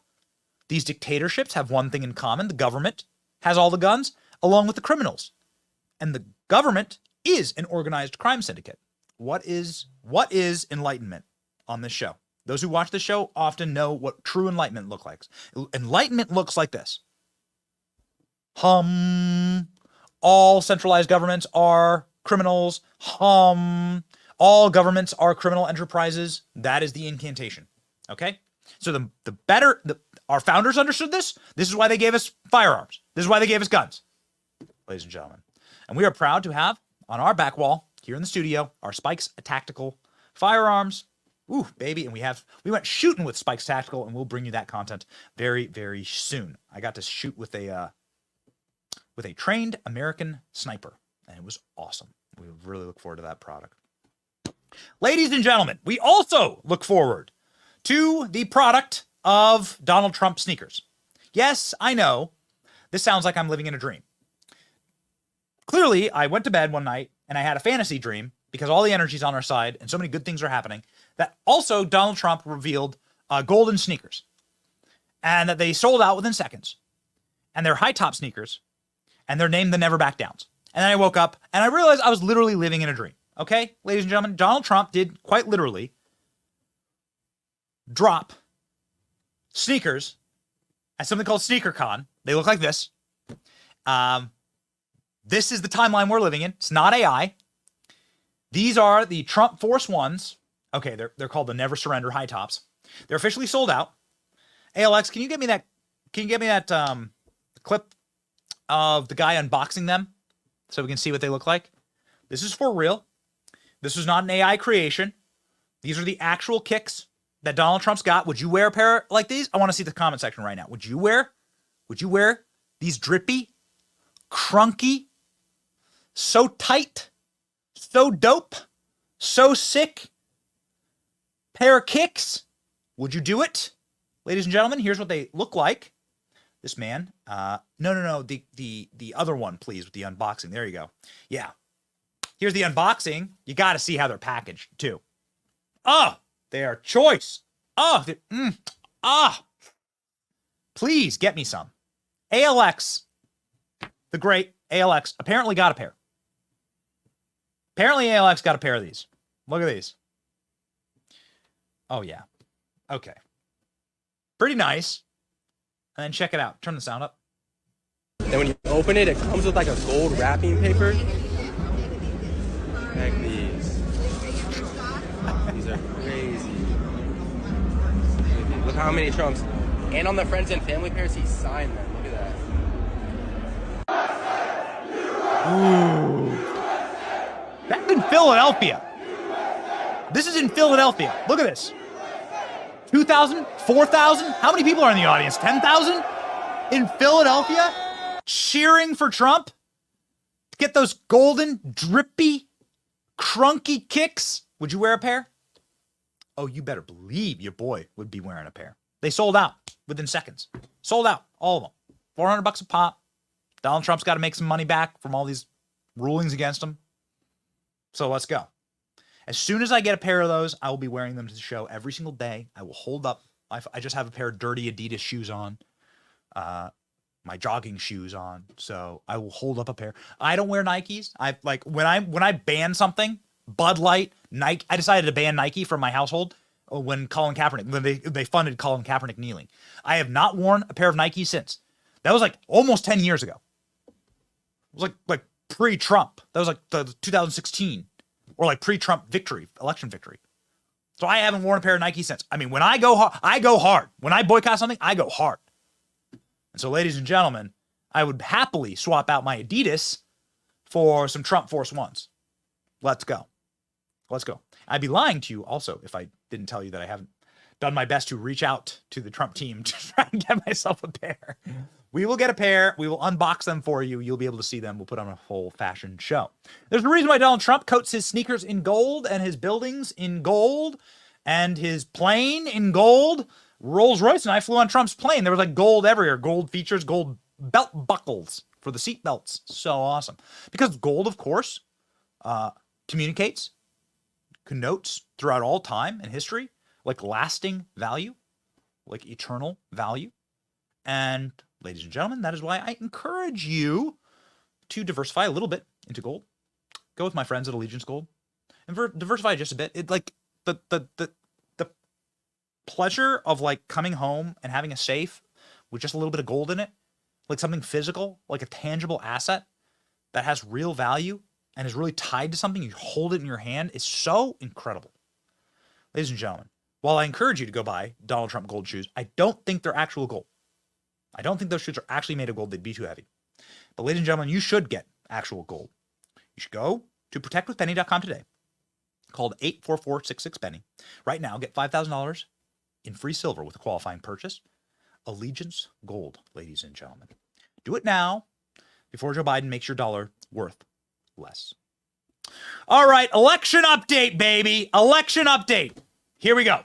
These dictatorships have one thing in common. The government has all the guns along with the criminals. And the government is an organized crime syndicate. What is enlightenment on this show? Those who watch the show often know what true enlightenment looks like. Enlightenment looks like this. All centralized governments are criminals. All governments are criminal enterprises. That is the incantation. Okay? So our founders understood this. This is why they gave us firearms. This is why they gave us guns, ladies and gentlemen. And we are proud to have on our back wall here in the studio our Spikes Tactical firearms. Ooh, baby. And we went shooting with Spikes Tactical, and we'll bring you that content very, very soon. I got to shoot with a trained American sniper, and it was awesome. We really look forward to that product. Ladies and gentlemen, we also look forward to the product of Donald Trump sneakers. Yes, I know. This sounds like I'm living in a dream. Clearly, I went to bed one night, and I had a fantasy dream, because all the energy's on our side, and so many good things are happening, that also Donald Trump revealed golden sneakers, and that they sold out within seconds, and they're high-top sneakers, and they're named the Never Back Downs. And then I woke up, and I realized I was literally living in a dream. Okay, ladies and gentlemen, Donald Trump did quite literally drop sneakers at something called SneakerCon. They look like this. This is the timeline we're living in. It's not AI. These are the Trump Force Ones. Okay, they're called the Never Surrender high tops. They're officially sold out. ALX, can you get me that? Can you get me that clip of the guy unboxing them so we can see what they look like? This is for real. This was not an AI creation. These are the actual kicks that Donald Trump's got. Would you wear a pair like these? I want to see the comment section right now. Would you wear these drippy, crunky, so tight, so dope, so sick pair of kicks? Would you do it? Ladies and gentlemen, here's what they look like. This man, no, the other one, please, with the unboxing. There you go. Yeah. Here's the unboxing. You got to see how they're packaged, too. Oh, they are choice. Oh, please get me some. ALX, the great ALX, apparently got a pair. Apparently ALX got a pair of these. Look at these. Oh, yeah. Okay. Pretty nice. And then check it out. Turn the sound up. Then when you open it, it comes with like a gold wrapping paper. Check these. These are crazy. Look how many Trumps. And on the friends and family pairs, he signed them. Look at that. Ooh. That's in Philadelphia. This is in Philadelphia. Look at this. 2,000? 4,000? How many people are in the audience? 10,000? In Philadelphia? Cheering for Trump? To get those golden, drippy, crunky kicks. Would you wear a pair? Oh, you better believe your boy would be wearing a pair. They sold out within seconds. Sold out, all of them. $400 a pop. Donald Trump's got to make some money back from all these rulings against him. So let's go. As soon as I get a pair of those, I will be wearing them to the show every single day. I will hold up. I just have a pair of dirty Adidas shoes on, my jogging shoes on. So I will hold up a pair. I don't wear Nikes. When I ban something, Bud Light, Nike. I decided to ban Nike from my household when they funded Colin Kaepernick kneeling. I have not worn a pair of Nikes since. That was like almost 10 years ago. It was like pre-Trump. That was like the 2016 or like pre-Trump election victory. So I haven't worn a pair of Nike since. I mean, when I go hard. When I boycott something, I go hard. And so, ladies and gentlemen, I would happily swap out my Adidas for some Trump Force Ones. Let's go. Let's go. I'd be lying to you also if I didn't tell you that I haven't done my best to reach out to the Trump team to try and get myself a pair. We will get a pair. We will unbox them for you. You'll be able to see them. We'll put on a whole fashion show. There's a reason why Donald Trump coats his sneakers in gold and his buildings in gold and his plane in gold. Rolls-Royce and I flew on Trump's plane. There was like gold everywhere. Gold features, gold belt buckles for the seat belts. So awesome. Because gold, of course, communicates, connotes throughout all time and history, like lasting value, like eternal value. And ladies and gentlemen, that is why I encourage you to diversify a little bit into gold. Go with my friends at Allegiance Gold and diversify just a bit. It like the pleasure of like coming home and having a safe with just a little bit of gold in it, like something physical, like a tangible asset that has real value and is really tied to something, you hold it in your hand, is so incredible. Ladies and gentlemen, while I encourage you to go buy Donald Trump gold shoes, I don't think they're actual gold. I don't think those shoes are actually made of gold. They'd be too heavy. But ladies and gentlemen, you should get actual gold. You should go to protectwithpenny.com today. Called 844-66-PENNY. Right now, get $5,000 in free silver with a qualifying purchase. Allegiance Gold, ladies and gentlemen. Do it now before Joe Biden makes your dollar worth less. All right, election update, baby. Election update. Here we go.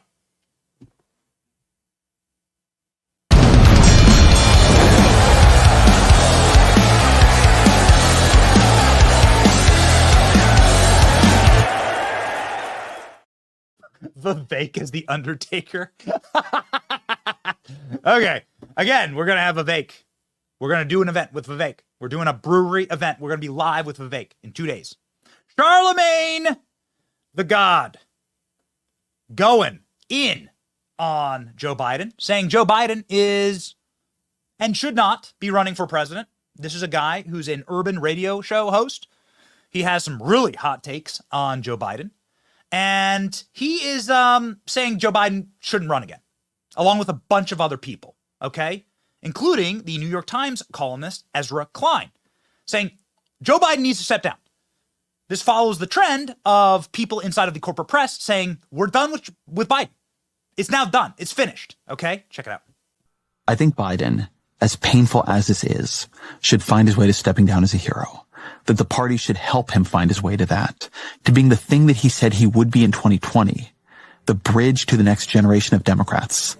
Vivek is the Undertaker. Okay. Again, we're going to have Vivek. We're going to do an event with Vivek. We're doing a brewery event. We're going to be live with Vivek in 2 days. Charlemagne the God going in on Joe Biden, saying Joe Biden is and should not be running for president. This is a guy who's an urban radio show host. He has some really hot takes on Joe Biden. And he is saying Joe Biden shouldn't run again, along with a bunch of other people, okay? Including the New York Times columnist Ezra Klein, saying Joe Biden needs to step down. This follows the trend of people inside of the corporate press saying, we're done with Biden. It's now done. It's finished, okay? Check it out. I think Biden, as painful as this is, should find his way to stepping down as a hero. That the party should help him find his way to that, to being the thing that he said he would be in 2020, the bridge to the next generation of Democrats.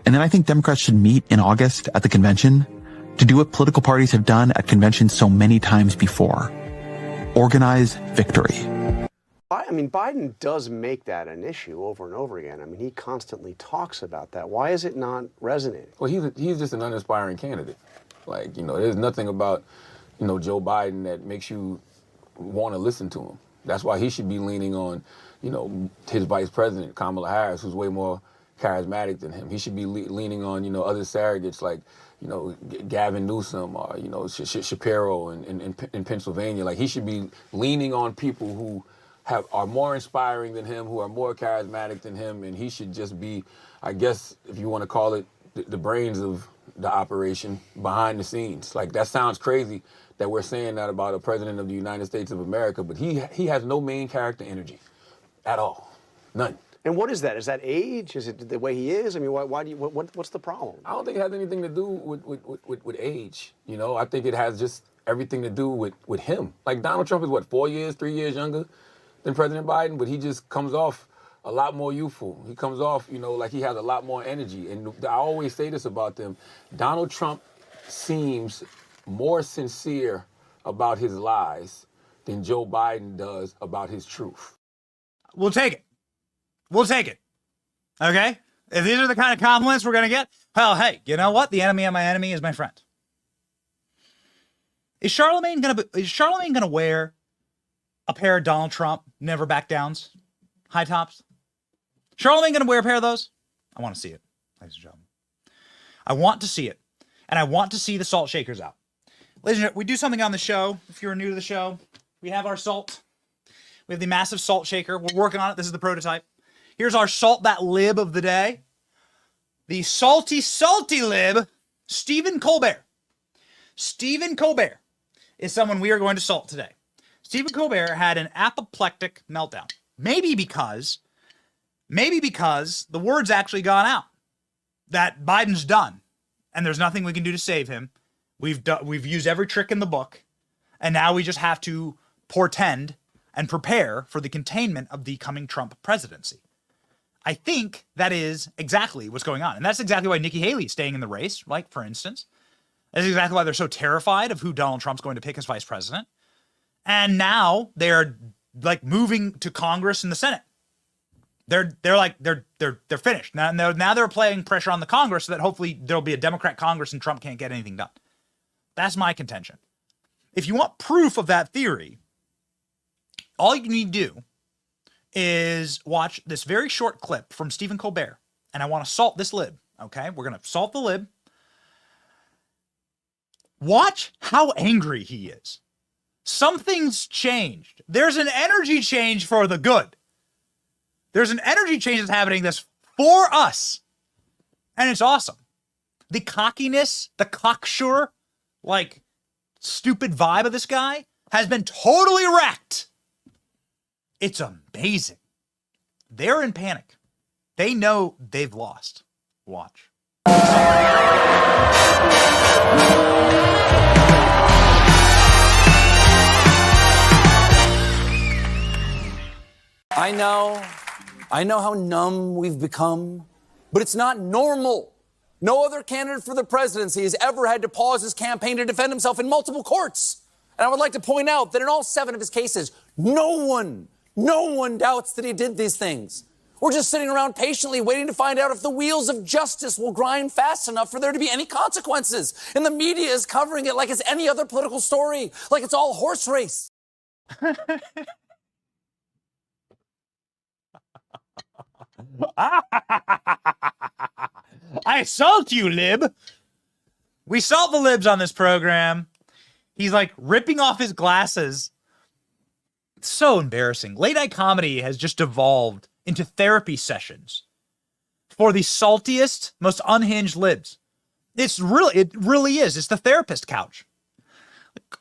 And then I think Democrats should meet in August at the convention to do what political parties have done at conventions so many times before. Organize victory. I mean, Biden does make that an issue over and over again. I mean, he constantly talks about that. Why is it not resonating? Well, he's just an uninspiring candidate. Like, there's nothing about Joe Biden that makes you want to listen to him. That's why he should be leaning on, his vice president, Kamala Harris, who's way more charismatic than him. He should be leaning on, other surrogates like, Gavin Newsom or, Shapiro in Pennsylvania. Like, he should be leaning on people who are more inspiring than him, who are more charismatic than him, and he should just be, I guess, if you want to call it, the brains of the operation behind the scenes. Like, that sounds crazy that we're saying that about a president of the United States of America, but he has no main character energy at all. None. And what is that? Is that age? Is it the way he is? I mean, why do you? What's the problem? I don't think it has anything to do with age. I think it has just everything to do with him. Like, Donald Trump is 3 years younger. than President Biden, but he just comes off a lot more youthful. He comes off, like he has a lot more energy. And I always say this about them. Donald Trump seems more sincere about his lies than Joe Biden does about his truth. We'll take it. We'll take it. Okay? If these are the kind of compliments we're going to get, well, hey, you know what? The enemy of my enemy is my friend. Is Charlemagne going to wear a pair of Donald Trump never back downs, high tops? Charlemagne going to wear a pair of those? I want to see it, ladies and gentlemen. I want to see it. And I want to see the salt shakers out. Ladies and gentlemen, we do something on the show. If you're new to the show, we have our salt. We have the massive salt shaker. We're working on it. This is the prototype. Here's our salt that lib of the day. The salty, salty lib, Stephen Colbert. Stephen Colbert is someone we are going to salt today. Stephen Colbert had an apoplectic meltdown. Maybe because the word's actually gone out that Biden's done and there's nothing we can do to save him. We've used every trick in the book, and now we just have to portend and prepare for the containment of the coming Trump presidency. I think that is exactly what's going on. And that's exactly why Nikki Haley is staying in the race, like, for instance. That's exactly why they're so terrified of who Donald Trump's going to pick as vice president. And now they're like moving to Congress and the Senate. They're finished. Now they're applying pressure on the Congress so that hopefully there'll be a Democrat Congress and Trump can't get anything done. That's my contention. If you want proof of that theory, all you need to do is watch this very short clip from Stephen Colbert. And I want to salt this lib, okay? We're going to salt the lib. Watch how angry he is. Something's changed. There's an energy change for the good. There's an energy change that's happening that's for us. And it's awesome. The cockiness, the cocksure, like, stupid vibe of this guy has been totally wrecked. It's amazing. They're in panic. They know they've lost. Watch. I know how numb we've become, but it's not normal. No other candidate for the presidency has ever had to pause his campaign to defend himself in multiple courts. And I would like to point out that in all 7 of his cases, no one doubts that he did these things. We're just sitting around patiently waiting to find out if the wheels of justice will grind fast enough for there to be any consequences. And the media is covering it like it's any other political story, like it's all horse race. I salt you, lib. We salt the libs on this program. He's like ripping off his glasses. It's so embarrassing. Late night comedy has just evolved into therapy sessions for the saltiest, most unhinged libs. It really is. It's the therapist couch.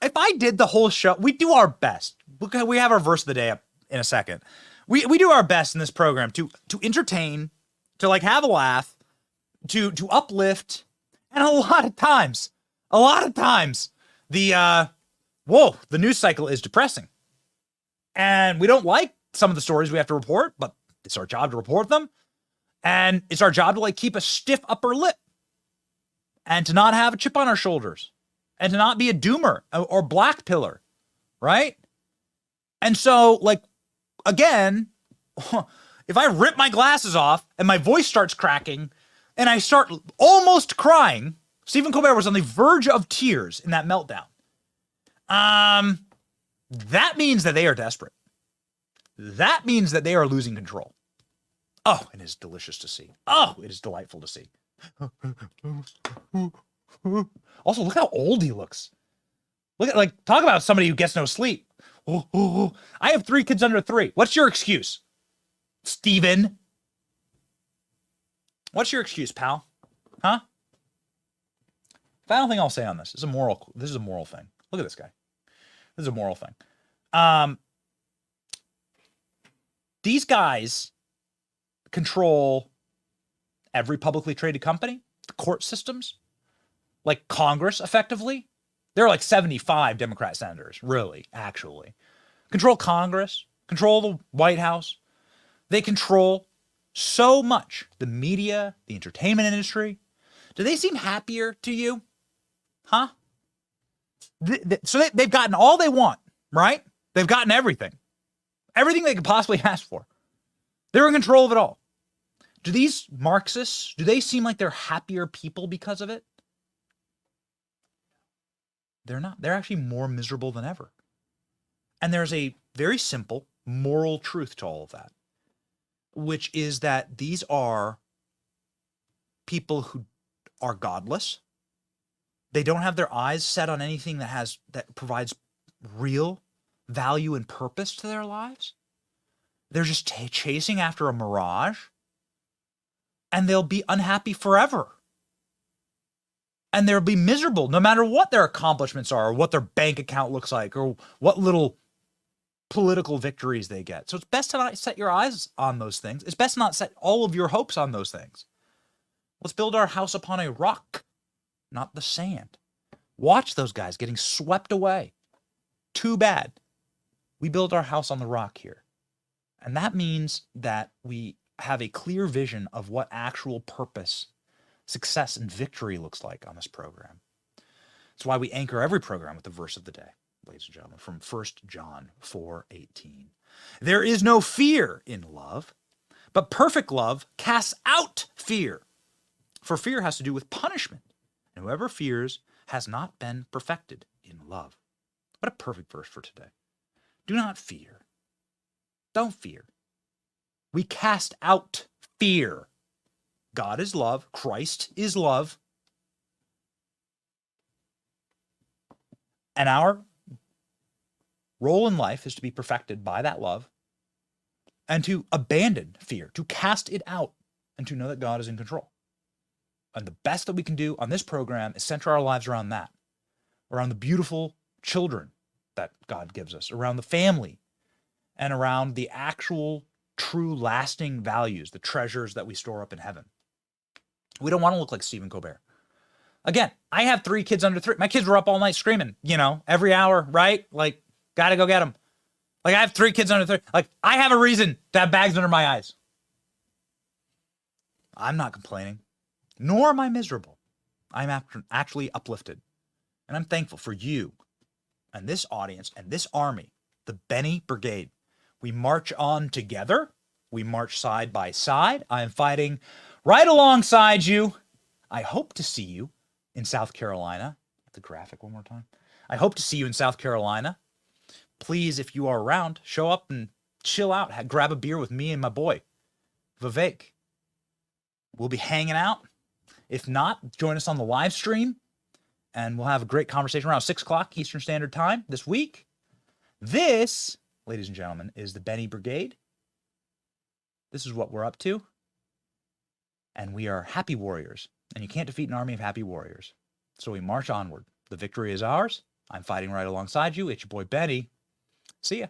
If I did the whole show, we do our best. We have our verse of the day up in a second. We do our best in this program to entertain, to like have a laugh, to uplift, and a lot of times, the news cycle is depressing. And we don't like some of the stories we have to report, but it's our job to report them. And it's our job to like keep a stiff upper lip and to not have a chip on our shoulders and to not be a doomer or black pillar, right? And so, like, again, if I rip my glasses off and my voice starts cracking and I start almost crying, Stephen Colbert was on the verge of tears in that meltdown. That means that they are desperate. That means that they are losing control. Oh, it is delicious to see. Oh, it is delightful to see. Also, look how old he looks. Look at, like, talk about somebody who gets no sleep. I have 3 kids under 3. What's your excuse, Steven? What's your excuse, pal? Huh? Final thing I'll say on this. This is a moral thing. Look at this guy. This is a moral thing. These guys control every publicly traded company, the court systems, like Congress, effectively. There are like 75 Democrat senators, really, actually. Control Congress, control the White House. They control so much the media, the entertainment industry. Do they seem happier to you? Huh? So they've gotten all they want, right? They've gotten everything. Everything they could possibly ask for. They're in control of it all. Do these Marxists, do they seem like they're happier people because of it? They're not. They're actually more miserable than ever. And there's a very simple moral truth to all of that, which is that these are people who are godless. They don't have their eyes set on anything that provides real value and purpose to their lives. They're just chasing after a mirage, and they'll be unhappy forever. And they'll be miserable no matter what their accomplishments are, or what their bank account looks like, or what little political victories they get. So it's best to not set your eyes on those things. It's best to not set all of your hopes on those things. Let's build our house upon a rock, not the sand. Watch those guys getting swept away. Too bad. We build our house on the rock here. And that means that we have a clear vision of what actual purpose, success, and victory looks like on this program. That's why we anchor every program with the verse of the day, ladies and gentlemen, from 1 John 4:18. There is no fear in love, but perfect love casts out fear. For fear has to do with punishment, and whoever fears has not been perfected in love. What a perfect verse for today. Do not fear. Don't fear. We cast out fear. God is love. Christ is love. And our role in life is to be perfected by that love and to abandon fear, to cast it out, and to know that God is in control. And the best that we can do on this program is center our lives around that, around the beautiful children that God gives us, around the family, and around the actual, true, lasting values, the treasures that we store up in heaven. We don't want to look like Stephen Colbert. Again, I have 3 kids under 3. My kids were up all night screaming, every hour, right? Like, gotta go get them. Like, I have 3 kids under 3. Like, I have a reason to have bags under my eyes. I'm not complaining, nor am I miserable. I'm actually uplifted. And I'm thankful for you and this audience and this army, the Benny Brigade. We march on together. We march side by side. I am fighting right alongside you. I hope to see you in South Carolina. The graphic one more time. I hope to see you in South Carolina. Please, if you are around, show up and chill out. Grab a beer with me and my boy, Vivek. We'll be hanging out. If not, join us on the live stream, and we'll have a great conversation around 6 o'clock Eastern Standard Time this week. This, ladies and gentlemen, is the Benny Brigade. This is what we're up to. And we are happy warriors. And you can't defeat an army of happy warriors. So we march onward. The victory is ours. I'm fighting right alongside you. It's your boy Benny. See ya.